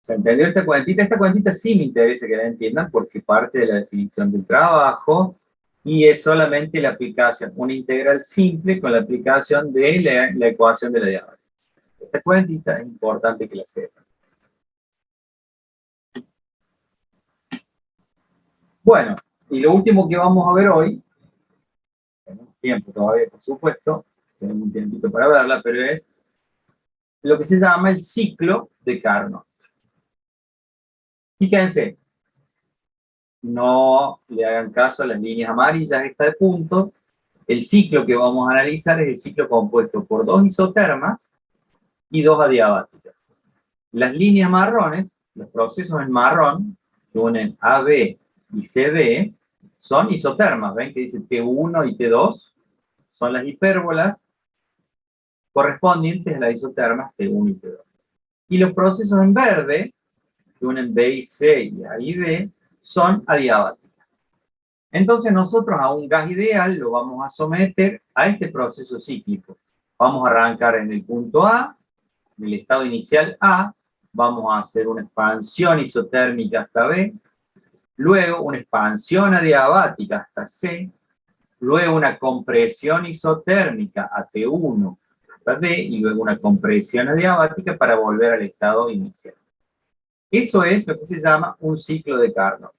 ¿Se entendió esta cuentita? Esta cuentita sí me interesa que la entiendan porque parte de la definición del trabajo y es solamente la aplicación, una integral simple con la aplicación de la ecuación de la diagonal. Esta cuentita es importante que la sepan. Bueno, y lo último que vamos a ver hoy, tenemos tiempo todavía, por supuesto, tenemos un tiempito para verla, pero es lo que se llama el ciclo de Carnot. Fíjense, no le hagan caso a las líneas amarillas, esta de puntos. El ciclo que vamos a analizar es el ciclo compuesto por dos isotermas y dos adiabáticas. Las líneas marrones, los procesos en marrón, que unen AB y CB, son isotermas. ¿Ven que dice T1 y T2? Son las hipérbolas correspondientes a las isotermas T1 y T2. Y los procesos en verde, que unen B y C y A y B, son adiabáticas. Entonces nosotros a un gas ideal lo vamos a someter a este proceso cíclico. Vamos a arrancar en el punto A, en el estado inicial A, vamos a hacer una expansión isotérmica hasta B, luego una expansión adiabática hasta C, luego una compresión isotérmica a T1 hasta D, y luego una compresión adiabática para volver al estado inicial. Eso es lo que se llama un ciclo de Carnot.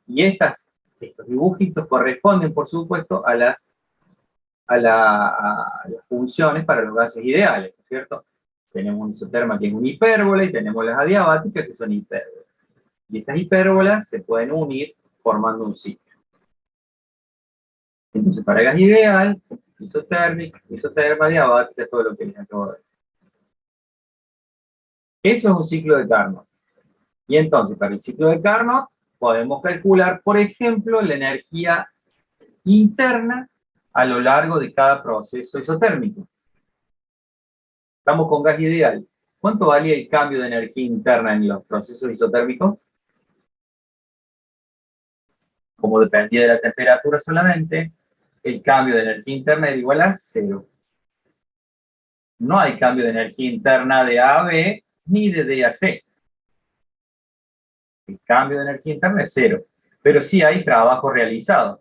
Y estos dibujitos corresponden, por supuesto, a las funciones para los gases ideales, ¿no es cierto? Tenemos un isoterma que es una hipérbola y tenemos las adiabáticas que son hipérbolas. Y estas hipérbolas se pueden unir formando un ciclo. Entonces, para gas ideal, isotérmico, isoterma, adiabática, todo lo que les acabo de decir. Eso es un ciclo de Carnot. Y entonces, para el ciclo de Carnot, podemos calcular, por ejemplo, la energía interna a lo largo de cada proceso isotérmico. Estamos con gas ideal. ¿Cuánto valía el cambio de energía interna en los procesos isotérmicos? Como dependía de la temperatura solamente, el cambio de energía interna era igual a 0. No hay cambio de energía interna de A a B ni de D a C. El cambio de energía interna es 0. Pero sí hay trabajo realizado.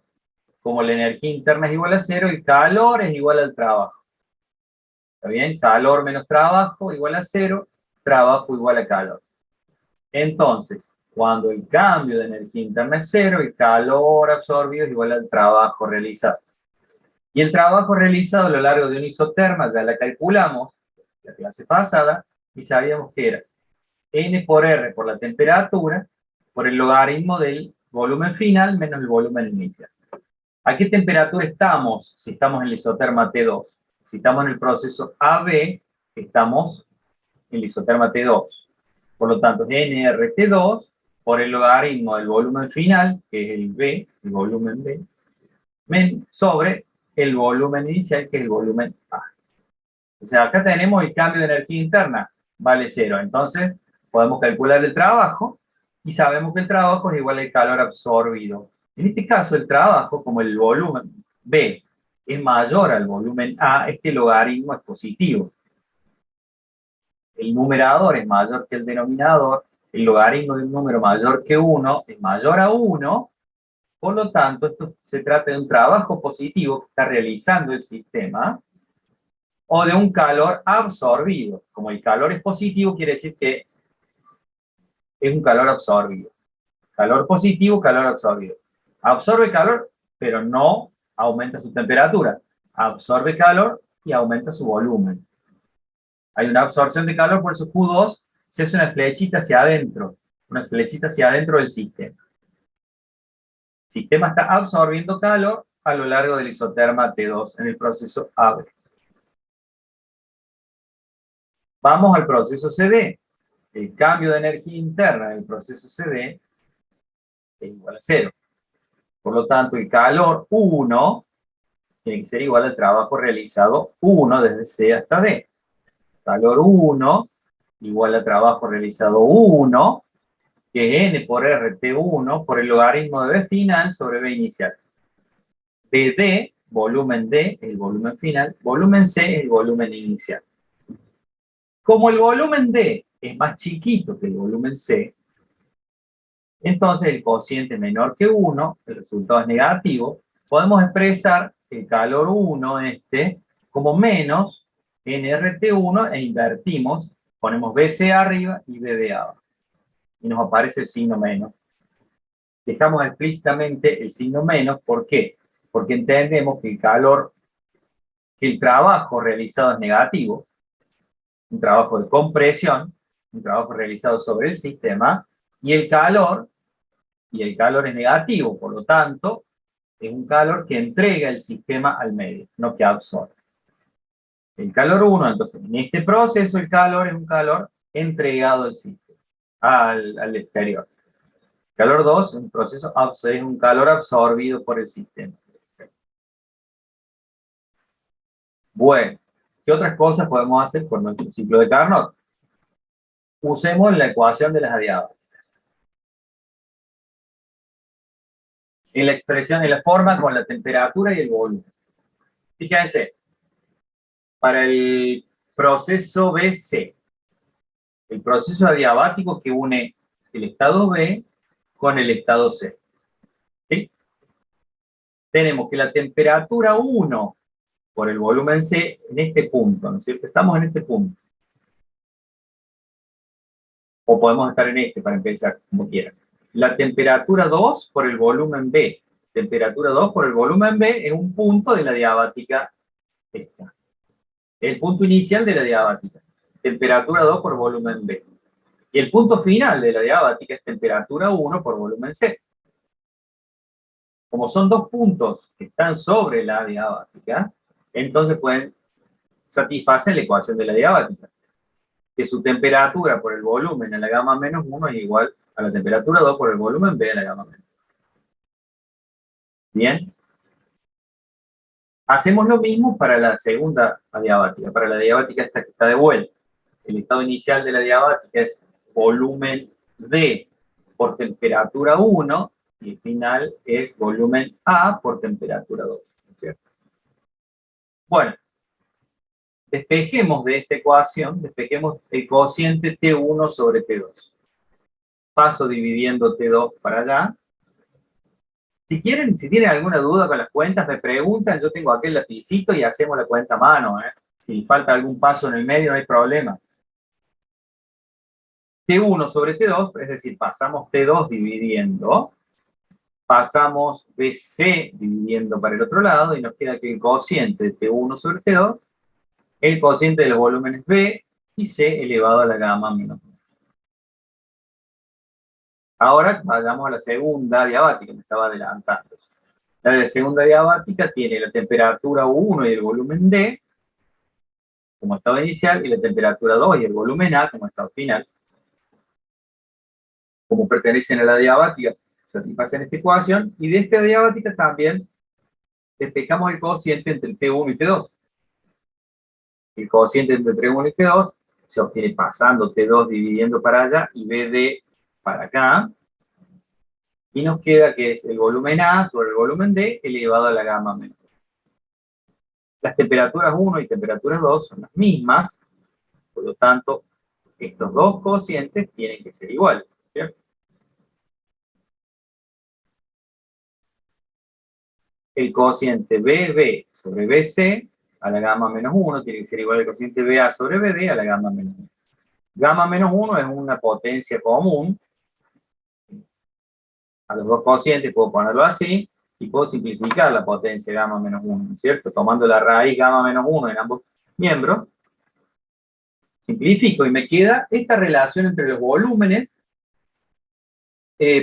Como la energía interna es igual a 0, el calor es igual al trabajo. ¿Está bien? Calor menos trabajo igual a 0, trabajo igual a calor. Entonces, cuando el cambio de energía interna es 0, el calor absorbido es igual al trabajo realizado. Y el trabajo realizado a lo largo de un isoterma, ya la calculamos, la clase pasada, y sabíamos que era N por R por la temperatura, por el logaritmo del volumen final menos el volumen inicial. ¿A qué temperatura estamos si estamos en el isoterma T2? Si estamos en el proceso AB, estamos en el isoterma T2. Por lo tanto, nRT2 por el logaritmo del volumen final, que es el B, el volumen B, sobre el volumen inicial, que es el volumen A. O sea, acá tenemos el cambio de energía interna, vale 0. Entonces, podemos calcular el trabajo y sabemos que el trabajo es igual al calor absorbido. En este caso, el trabajo, como el volumen B es mayor al volumen A, este logaritmo es positivo. El numerador es mayor que el denominador, el logaritmo de un número mayor que 1 es mayor a 1, por lo tanto, esto se trata de un trabajo positivo que está realizando el sistema, o de un calor absorbido. Como el calor es positivo, quiere decir que es un calor absorbido. Calor positivo, calor absorbido. Absorbe calor, pero no aumenta su temperatura. Absorbe calor y aumenta su volumen. Hay una absorción de calor, por eso Q2 se hace una flechita hacia adentro. Una flechita hacia adentro del sistema. El sistema está absorbiendo calor a lo largo del isoterma T2 en el proceso AB. Vamos al proceso CD. El cambio de energía interna en el proceso CD es igual a 0. Por lo tanto, el calor 1 tiene que ser igual al trabajo realizado 1 desde C hasta D. Calor 1 igual al trabajo realizado 1, que es N por RT1 por el logaritmo de B final sobre B inicial. BD, volumen D, es el volumen final, volumen C es el volumen inicial. Como el volumen D es más chiquito que el volumen C, entonces el cociente es menor que 1, el resultado es negativo, podemos expresar el calor 1 como menos nRT1 e invertimos, ponemos BC arriba y BD abajo. Y nos aparece el signo menos. Dejamos explícitamente el signo menos, ¿por qué? Porque entendemos que el trabajo realizado es negativo, un trabajo de compresión, un trabajo realizado sobre el sistema, y el calor es negativo, por lo tanto, es un calor que entrega el sistema al medio, no que absorbe. El calor 1, entonces, en este proceso el calor es un calor entregado al sistema, al exterior. Calor 2 es un proceso, es un calor absorbido por el sistema. Bueno, ¿qué otras cosas podemos hacer con nuestro ciclo de Carnot? Usemos la ecuación de las adiabáticas. En la expresión, en la forma con la temperatura y el volumen. Fíjense, para el proceso BC, el proceso adiabático que une el estado B con el estado C. ¿Sí? Tenemos que la temperatura 1 por el volumen C en este punto, ¿no es cierto? Estamos en este punto. O podemos estar en este para empezar, como quieran. La temperatura 2 por el volumen B. Temperatura 2 por el volumen B es un punto de la diabática esta. El punto inicial de la diabática. Temperatura 2 por volumen B. Y el punto final de la diabática es temperatura 1 por volumen C. Como son dos puntos que están sobre la diabática, entonces pueden satisfacer la ecuación de la diabática. Que su temperatura por el volumen a la gamma menos 1 es igual a la temperatura 2 por el volumen B a la gamma menos 1. Bien. Hacemos lo mismo para la segunda adiabática, para la diabática esta que está de vuelta. El estado inicial de la diabática es volumen D por temperatura 1 y el final es volumen A por temperatura 2. ¿Cierto? Bueno, despejemos de esta ecuación, despejemos el cociente T1 sobre T2. Paso dividiendo T2 para allá. Si quieren, si tienen alguna duda con las cuentas, me preguntan, yo tengo aquel lapicito y hacemos la cuenta a mano. Si falta algún paso en el medio, no hay problema. T1 sobre T2, es decir, pasamos T2 dividiendo, pasamos BC dividiendo para el otro lado, y nos queda que el cociente de T1 sobre T2, el cociente de los volúmenes B y C elevado a la gamma menos 1. Ahora vayamos a la segunda diabática, me estaba adelantando. La de segunda diabática tiene la temperatura 1 y el volumen D como estado inicial, y la temperatura 2 y el volumen A como estado final. Como pertenecen a la diabática, satisfacen esta ecuación, y de esta diabática también despejamos el cociente entre T1 y T2. El cociente entre T1 y T2 se obtiene pasando T2 dividiendo para allá y BD para acá, y nos queda que es el volumen A sobre el volumen D elevado a la gamma menos 1. Las temperaturas 1 y temperaturas 2 son las mismas, por lo tanto, estos dos cocientes tienen que ser iguales, ¿cierto? El cociente BB sobre BC a la gamma menos 1 tiene que ser igual al cociente BA sobre BD a la gamma menos 1. Gamma menos 1 es una potencia común. A los dos cocientes puedo ponerlo así, y puedo simplificar la potencia gamma menos 1, ¿no es cierto? Tomando la raíz gamma menos 1 en ambos miembros, simplifico y me queda esta relación entre los volúmenes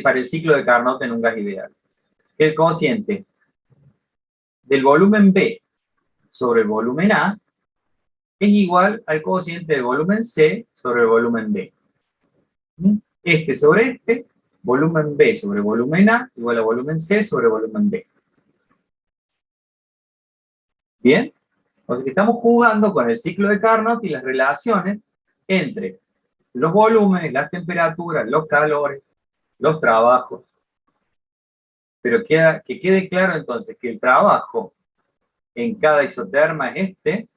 para el ciclo de Carnot en un gas ideal. El cociente del volumen B sobre el volumen A es igual al cociente del volumen C sobre el volumen B. Este sobre este, volumen B sobre volumen A igual a volumen C sobre volumen B. ¿Bien? O sea que estamos jugando con el ciclo de Carnot y las relaciones entre los volúmenes, las temperaturas, los calores, los trabajos. Pero que quede claro entonces que el trabajo en cada isoterma es este,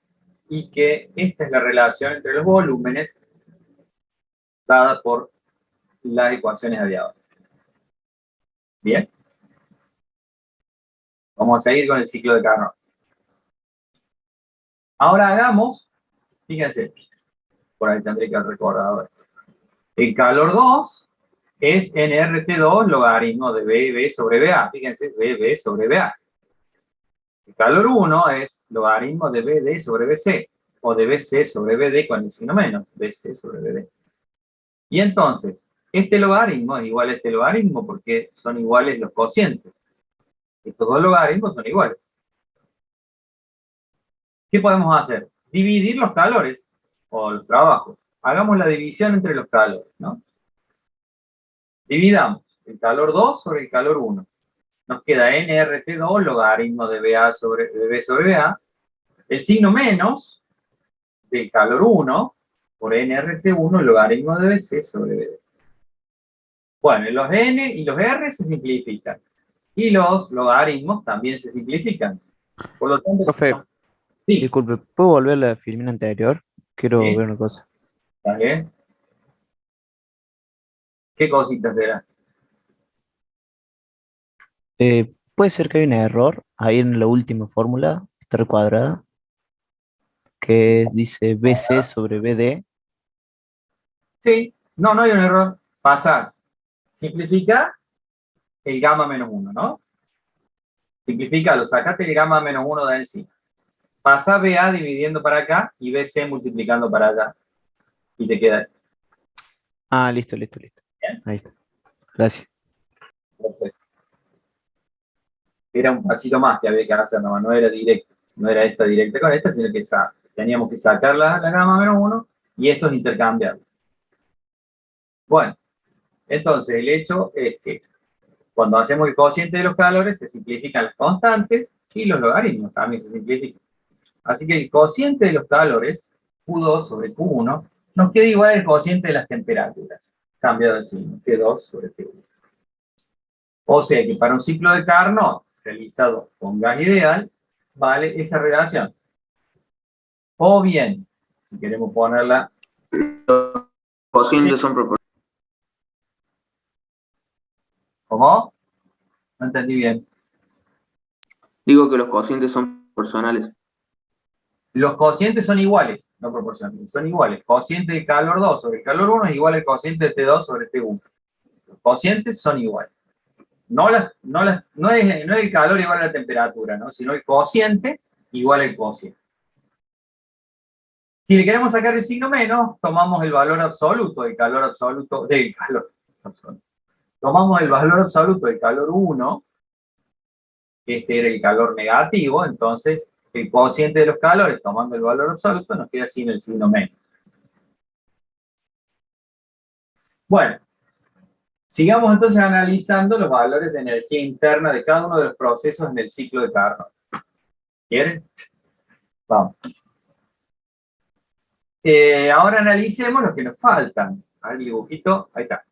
y que esta es la relación entre los volúmenes dada por las ecuaciones adiabaticas. Bien. Vamos a seguir con el ciclo de Carnot. Ahora hagamos, fíjense, por ahí tendré que haber recordado esto. El calor 2 es nRT2 logaritmo de BB sobre BA. Fíjense, BB sobre BA. El calor 1 es logaritmo de BD sobre BC, o de BC sobre BD con el signo menos, BC sobre BD. Y entonces, este logaritmo es igual a este logaritmo porque son iguales los cocientes. Estos dos logaritmos son iguales. ¿Qué podemos hacer? Dividir los calores, o los trabajos. Hagamos la división entre los calores, ¿no? Dividamos el calor 2 sobre el calor 1. Nos queda nRT2 logaritmo de BA sobre, de B sobre BA. El signo menos del calor 1 por nRT1 logaritmo de BC sobre BD. Bueno, los n y los r se simplifican. Y los logaritmos también se simplifican. Por lo tanto, Profe, sí, disculpe, ¿puedo volver a la filmina anterior? Quiero sí, ver una cosa. ¿está bien? ¿Qué cositas será? Puede ser que hay un error ahí en la última fórmula, esta recuadrada, que dice BC sobre BD. Sí, no, no hay un error. Pasás. Simplifica el gamma menos 1, ¿no? Simplificalo, sacate el gamma menos 1 de encima. Pasa BA dividiendo para acá y BC multiplicando para allá. Y te queda. Ah, listo, listo, listo. Bien. Ahí está. Gracias. Perfecto. Era un pasito más que había que hacer, no era directo. No era esta directa con esta, sino que teníamos que sacar la gamma menos 1 y esto es intercambiable. Bueno, entonces el hecho es que cuando hacemos el cociente de los calores se simplifican las constantes y los logaritmos también se simplifican. Así que el cociente de los calores, Q2 sobre Q1, nos queda igual al cociente de las temperaturas. Cambiado de signo, T2 sobre T1. O sea que para un ciclo de Carnot realizado con gas ideal, vale esa relación. O bien, si queremos ponerla... Los cocientes son proporcionales. ¿Cómo? No entendí bien. Digo que los cocientes son proporcionales. Los cocientes son iguales, no proporcionales, son iguales. Cociente de calor 2 sobre calor 1 es igual al cociente de T2 sobre T1. Los cocientes son iguales. No es el calor igual a la temperatura, ¿no? Sino el cociente igual al cociente. Si le queremos sacar el signo menos, tomamos el valor absoluto del calor absoluto, del calor absoluto. Tomamos el valor absoluto del calor 1, que este era el calor negativo, entonces el cociente de los calores, tomando el valor absoluto, nos queda sin el signo menos. Bueno, sigamos entonces analizando los valores de energía interna de cada uno de los procesos en el ciclo de Carnot. ¿Quieren? Vamos. Ahora analicemos los que nos faltan. A ver el dibujito, ahí está.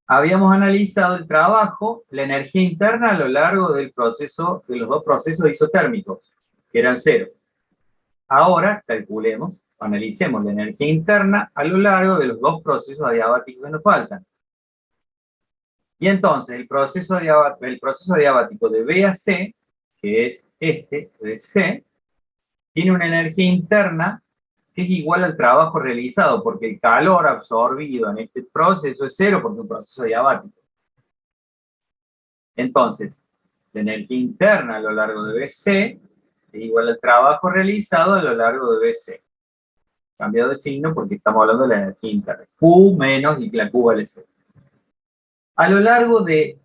Habíamos analizado el trabajo, la energía interna a lo largo del proceso, de los dos procesos isotérmicos, que eran cero. Ahora calculemos, analicemos la energía interna a lo largo de los dos procesos adiabáticos que nos faltan. Y entonces el proceso adiabático de B a C, que es este de C, tiene una energía interna que es igual al trabajo realizado, porque el calor absorbido en este proceso es cero, porque es un proceso adiabático. Entonces, la energía interna a lo largo de BC es igual al trabajo realizado a lo largo de BC. Cambiado de signo porque estamos hablando de la energía interna. Q menos y la Q vale 0. A lo largo del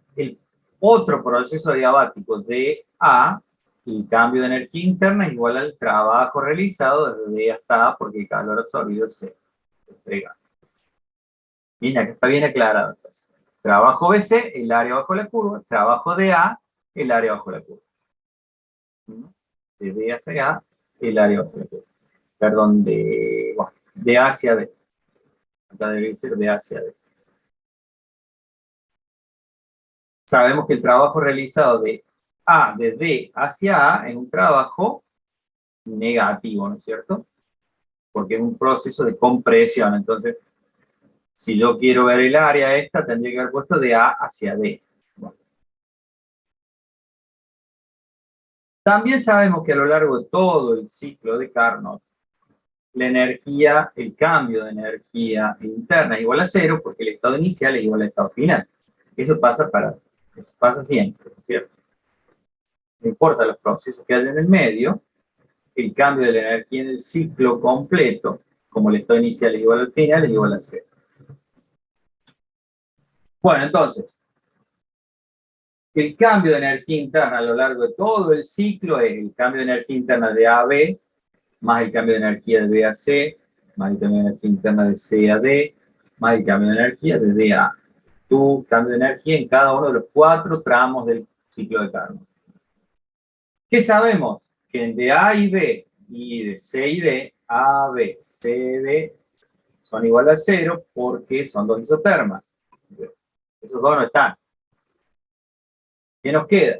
otro proceso adiabático de A, el cambio de energía interna es igual al trabajo realizado desde D hasta A, porque el calor absorbido se entrega. Bien, acá está bien aclarado. Entonces. Trabajo BC, el área bajo la curva. Trabajo DA, el área bajo la curva. De D hacia A, el área bajo la curva. Perdón, de A hacia D. Acá debe ser de A hacia D. Sabemos que el trabajo realizado de D hacia A es un trabajo negativo, ¿no es cierto? Porque es un proceso de compresión. Entonces, si yo quiero ver el área esta, tendría que haber puesto de A hacia D. Bueno. También sabemos que a lo largo de todo el ciclo de Carnot, la energía, el cambio de energía interna es igual a cero, porque el estado inicial es igual al estado final. Eso pasa siempre, ¿no es cierto? No importa los procesos que hay en el medio, el cambio de la energía en el ciclo completo, como el estado inicial es igual al final, es igual a cero. Bueno, entonces, el cambio de energía interna a lo largo de todo el ciclo es el cambio de energía interna de A a B, más el cambio de energía de B a C, más el cambio de energía interna de C a D, más el cambio de energía de D a A. Tu cambio de energía en cada uno de los 4 tramos del ciclo de Carnot. ¿Qué sabemos? Que de A y B y de C y D, A, B, C, D son igual a 0 porque son 2 isotermas. Esos dos no están. ¿Qué nos queda?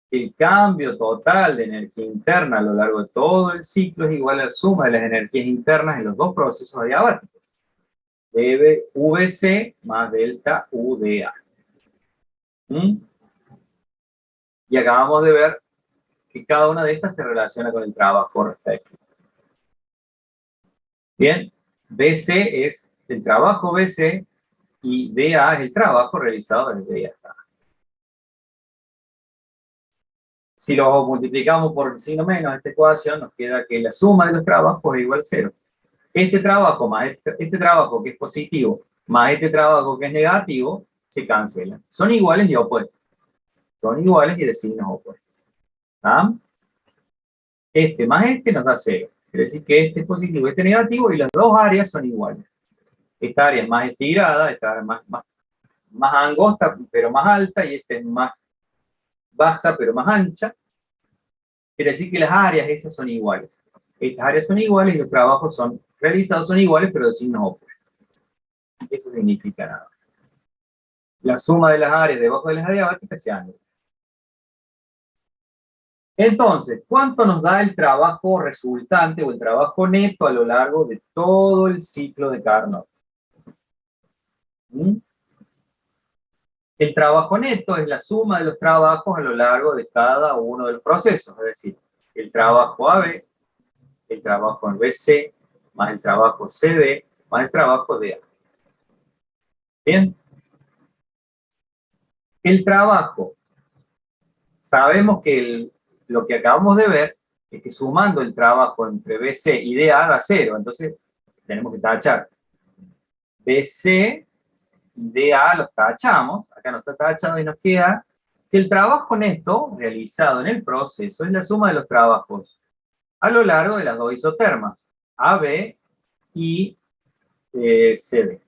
El cambio total de energía interna a lo largo de todo el ciclo es igual a la suma de las energías internas en los dos procesos adiabáticos. VC más delta UDA. Y acabamos de ver que cada una de estas se relaciona con el trabajo respectivo. Bien, BC es el trabajo BC y DA es el trabajo realizado desde D hasta A. Si lo multiplicamos por el signo menos, esta ecuación nos queda que la suma de los trabajos es igual a 0. Este trabajo más este trabajo que es positivo, más este trabajo que es negativo, se cancelan. Son iguales y opuestos. Son iguales y de signos opuestos. ¿Ah? Este más este nos da 0. Quiere decir que este es positivo y este es negativo y las dos áreas son iguales. Esta área es más estirada, esta área es más angosta pero más alta y esta es más baja pero más ancha. Quiere decir que las áreas esas son iguales. Estas áreas son iguales y los trabajos realizados son iguales pero de signos opuestos. Eso significa nada. La suma de las áreas debajo de las adiabáticas se anula. Entonces, ¿cuánto nos da el trabajo resultante o el trabajo neto a lo largo de todo el ciclo de Carnot? El trabajo neto es la suma de los trabajos a lo largo de cada uno de los procesos, es decir, el trabajo AB, el trabajo en BC, más el trabajo CD, más el trabajo DA. ¿Bien? El trabajo, sabemos que lo que acabamos de ver es que sumando el trabajo entre BC y DA da 0, entonces tenemos que tachar. BC y DA los tachamos, acá no está tachado y nos queda que el trabajo neto realizado en el proceso es la suma de los trabajos a lo largo de las dos isotermas, AB y CD.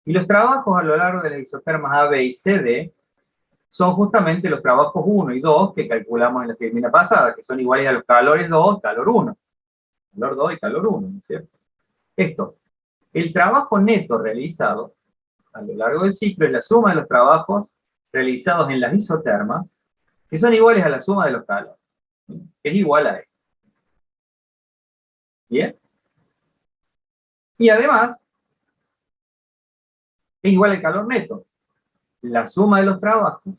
Y los trabajos a lo largo de las isotermas AB y CD son justamente los trabajos 1 y 2 que calculamos en la filmina pasada, que son iguales a los calores 2, calor 1. Calor 2 y calor 1, ¿no es cierto? Esto, el trabajo neto realizado a lo largo del ciclo es la suma de los trabajos realizados en las isotermas, que son iguales a la suma de los calores, que es igual a E. ¿Bien? Y además, es igual al calor neto. La suma de los trabajos,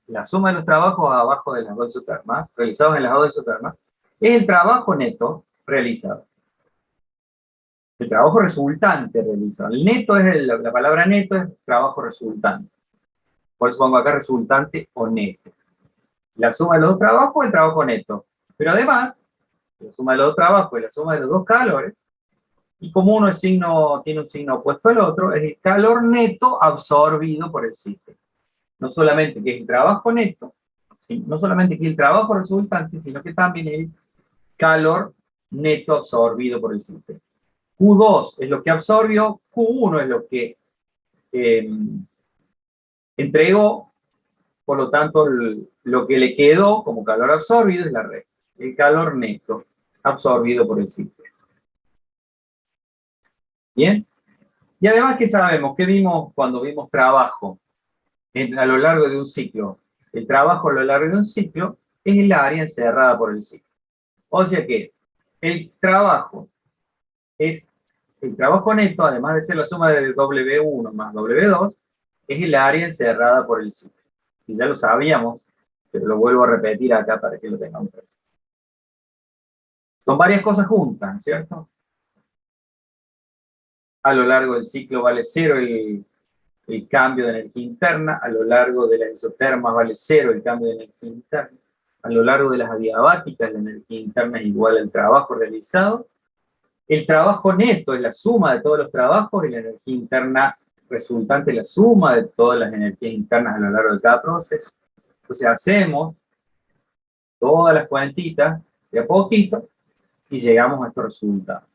la suma de los trabajos abajo de las dos isotermas, realizados en las dos isotermas, es el trabajo neto realizado. El trabajo resultante realizado. El neto es, la palabra neto es trabajo resultante. Por eso pongo acá resultante o neto. La suma de los dos trabajos es el trabajo neto. Pero además, la suma de los dos trabajos y la suma de los dos calores Y como uno tiene un signo opuesto al otro, es el calor neto absorbido por el sistema. No solamente que es el trabajo neto, ¿sí? No solamente que es el trabajo resultante, sino que también el calor neto absorbido por el sistema. Q2 es lo que absorbió, Q1 es lo que entregó, por lo tanto, lo que le quedó como calor absorbido es la red, el calor neto absorbido por el sistema. ¿Bien? Y además, ¿qué sabemos? ¿Qué vimos cuando vimos trabajo a lo largo de un ciclo? El trabajo a lo largo de un ciclo es el área encerrada por el ciclo. O sea que el trabajo neto, además de ser la suma de W1 más W2, es el área encerrada por el ciclo. Y ya lo sabíamos, pero lo vuelvo a repetir acá para que lo tengamos presente. Son varias cosas juntas, ¿cierto? A lo largo del ciclo vale 0 el cambio de energía interna, a lo largo de la isoterma vale 0 el cambio de energía interna, a lo largo de las adiabáticas la energía interna es igual al trabajo realizado. El trabajo neto es la suma de todos los trabajos y la energía interna resultante es la suma de todas las energías internas a lo largo de cada proceso. Entonces hacemos todas las cuentitas de a poquito y llegamos a estos resultados.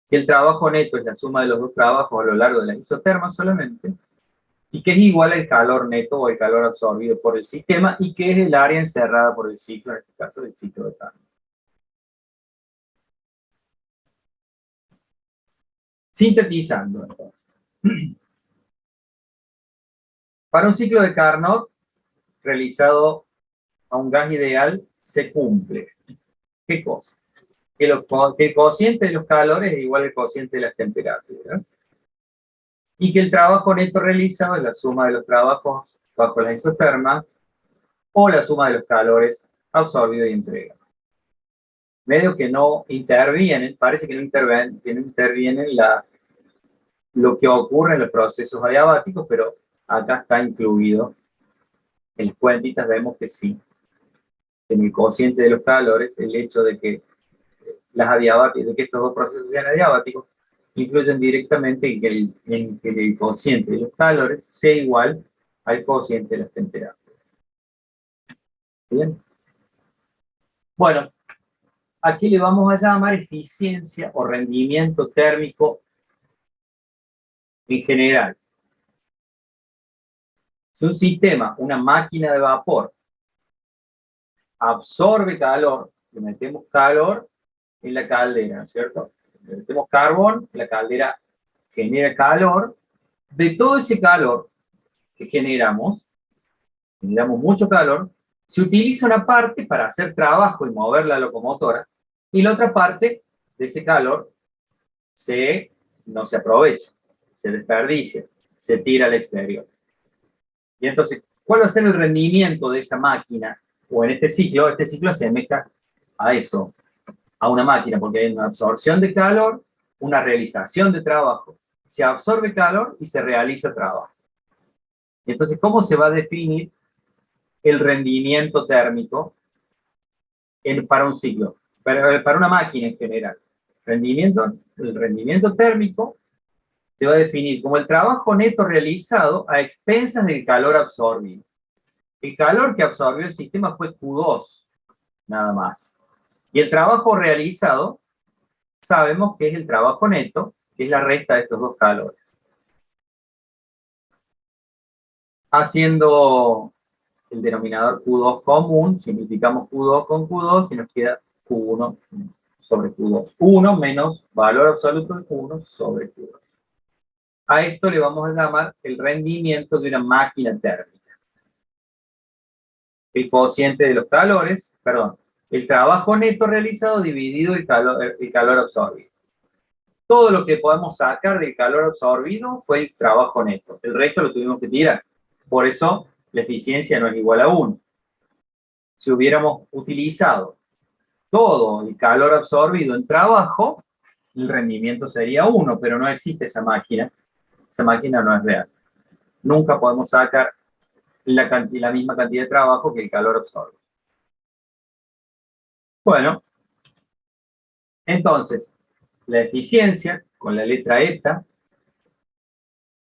Que el trabajo neto es la suma de los dos trabajos a lo largo de la isoterma solamente, y que es igual al calor neto o el calor absorbido por el sistema, y que es el área encerrada por el ciclo, en este caso del ciclo de Carnot. Sintetizando, entonces. Para un ciclo de Carnot realizado a un gas ideal se cumple. ¿Qué cosa? Que el cociente de los calores es igual al cociente de las temperaturas, y que el trabajo neto realizado es la suma de los trabajos bajo la isoterma o la suma de los calores absorbidos y entregados. Medio que no intervienen, parece que no intervienen lo que ocurre en los procesos adiabáticos, pero acá está incluido. En las cuentitas vemos que sí. En el cociente de los calores, el hecho de que de que estos dos procesos sean adiabáticos influyen directamente en que el cociente de los calores sea igual al cociente de las temperaturas. ¿Bien? Bueno, aquí le vamos a llamar eficiencia o rendimiento térmico en general. Si un sistema, una máquina de vapor, absorbe calor, le metemos calor en la caldera, ¿no es cierto? Le metemos carbón, la caldera genera calor. De todo ese calor que generamos mucho calor, se utiliza una parte para hacer trabajo y mover la locomotora, y la otra parte de ese calor no se aprovecha, se desperdicia, se tira al exterior. Y entonces, ¿cuál va a ser el rendimiento de esa máquina? O en este ciclo asemeja a eso, a una máquina, porque hay una absorción de calor, una realización de trabajo. Se absorbe calor y se realiza trabajo. Y entonces, ¿cómo se va a definir el rendimiento térmico para un ciclo? Para una máquina en general. El rendimiento térmico se va a definir como el trabajo neto realizado a expensas del calor absorbido. El calor que absorbió el sistema fue Q2, nada más. Y el trabajo realizado, sabemos que es el trabajo neto, que es la resta de estos dos calores. Haciendo el denominador Q2 común, simplificamos Q2 con Q2 y nos queda Q1 sobre Q2. 1 menos valor absoluto de Q1 sobre Q2. A esto le vamos a llamar el rendimiento de una máquina térmica. El cociente de los calores, perdón, el trabajo neto realizado dividido el calor absorbido. Todo lo que podemos sacar del calor absorbido fue el trabajo neto. El resto lo tuvimos que tirar. Por eso la eficiencia no es igual a 1. Si hubiéramos utilizado todo el calor absorbido en trabajo, el rendimiento sería 1, pero no existe esa máquina. Esa máquina no es real. Nunca podemos sacar la misma cantidad de trabajo que el calor absorbe. Bueno, entonces, la eficiencia, con la letra eta,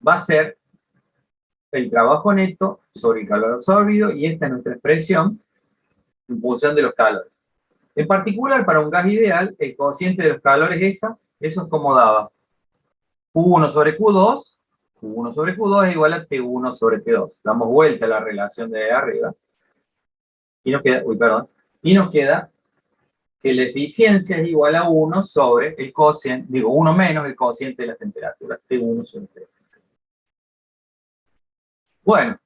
va a ser el trabajo neto sobre el calor absorbido, y esta es nuestra expresión en función de los calores. En particular, para un gas ideal, el cociente de los calores eso es como daba. Q1 sobre Q2, Q1 sobre Q2 es igual a T1 sobre T2. Damos vuelta a la relación de arriba. Y nos queda, y nos queda que la eficiencia es igual a 1 sobre el cociente, 1 menos el cociente de la temperatura, T1 sobre T2. Bueno,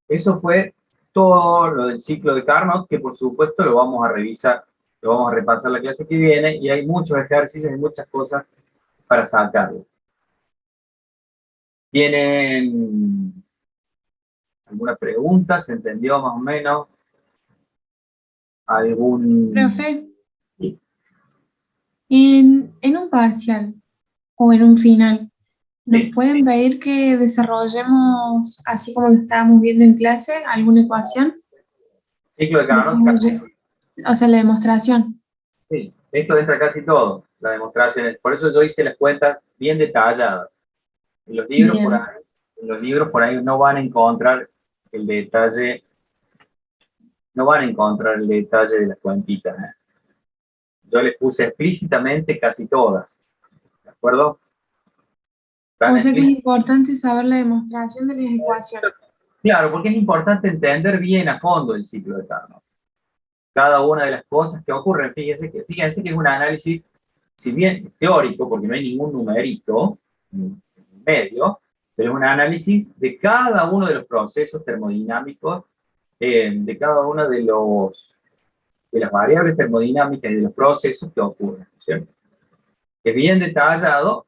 eso fue todo lo del ciclo de Carnot, que por supuesto lo vamos a revisar, lo vamos a repasar la clase que viene, y hay muchos ejercicios y muchas cosas para sacarlo. ¿Tienen alguna pregunta? ¿Se entendió más o menos? ¿Algún...? Profe, Sí. en un parcial o en un final, ¿nos Sí. pueden pedir que desarrollemos, así como lo estábamos viendo en clase, alguna ecuación? Ciclo de Carnot, O sea, la demostración. sí. Esto entra casi todo, la demostración. Por eso yo hice las cuentas bien detalladas. En los libros, Bien. por ahí no van a encontrar el detalle, no van a encontrar el detalle de las cuentitas, ¿eh? Yo les puse explícitamente casi todas, ¿de acuerdo? O sea que es importante saber la demostración de las ecuaciones. Claro, porque es importante entender bien a fondo el ciclo de Carnot. Cada una de las cosas que ocurren, fíjense que es un análisis, si bien teórico, porque no hay ningún numerito en medio, pero es un análisis de cada uno de los procesos termodinámicos, de cada una de las variables termodinámicas y de los procesos que ocurren, ¿cierto? Es bien detallado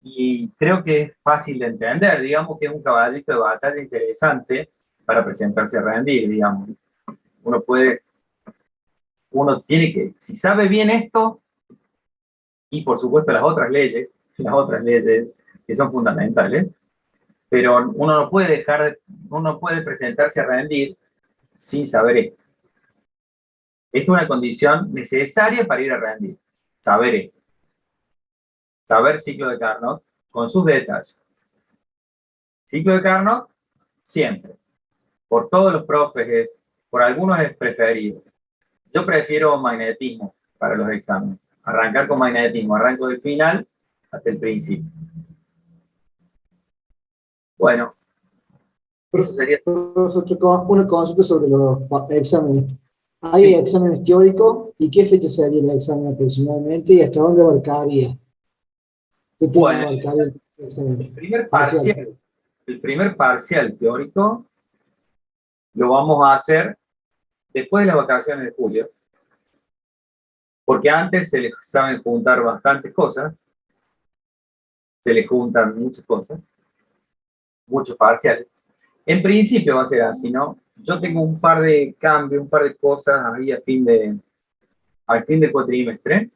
y creo que es fácil de entender, digamos que es un caballito de batalla interesante para presentarse a rendir, digamos. Uno tiene que, si sabe bien esto, y por supuesto las otras leyes que son fundamentales, pero uno no puede presentarse a rendir sin saber esto. Esto es una condición necesaria para ir a rendir, saber esto. Saber ciclo de Carnot con sus detalles. Ciclo de Carnot, siempre. Por todos los profes, por algunos es preferido. Yo prefiero magnetismo para los exámenes. Arrancar con magnetismo, arranco del final hasta el principio. Bueno, eso sería todo. Una consulta sobre los exámenes. ¿Hay exámenes teóricos y qué fecha sería el examen aproximadamente y hasta dónde abarcaría? ¿Qué tiempo Bueno, abarcaría el examen? el primer parcial teórico lo vamos a hacer después de las vacaciones de julio, porque antes se les saben juntar bastantes cosas, se les juntan muchas cosas, muchos parciales. En principio va a ser así, ¿no? Yo tengo un par de cambios, un par de cosas ahí al fin del cuatrimestre,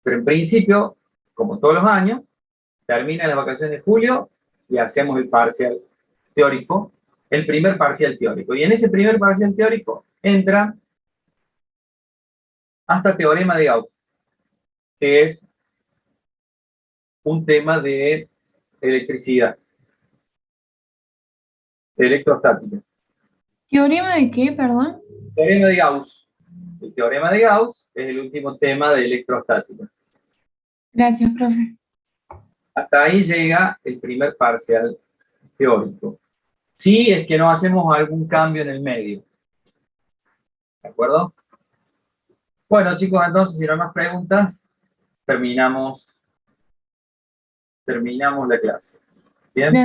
pero en principio, como todos los años, termina las vacaciones de julio y hacemos el parcial teórico, el primer parcial teórico. Y en ese primer parcial teórico entra hasta teorema de Gauss, que es un tema de electricidad, de electrostática. ¿Teorema de qué, perdón? Teorema de Gauss. El teorema de Gauss es el último tema de electrostática. Gracias, profe. Hasta ahí llega el primer parcial teórico. Sí, es que no hacemos algún cambio en el medio. ¿De acuerdo? Bueno, chicos, entonces, si no hay más preguntas, terminamos la clase. ¿Bien?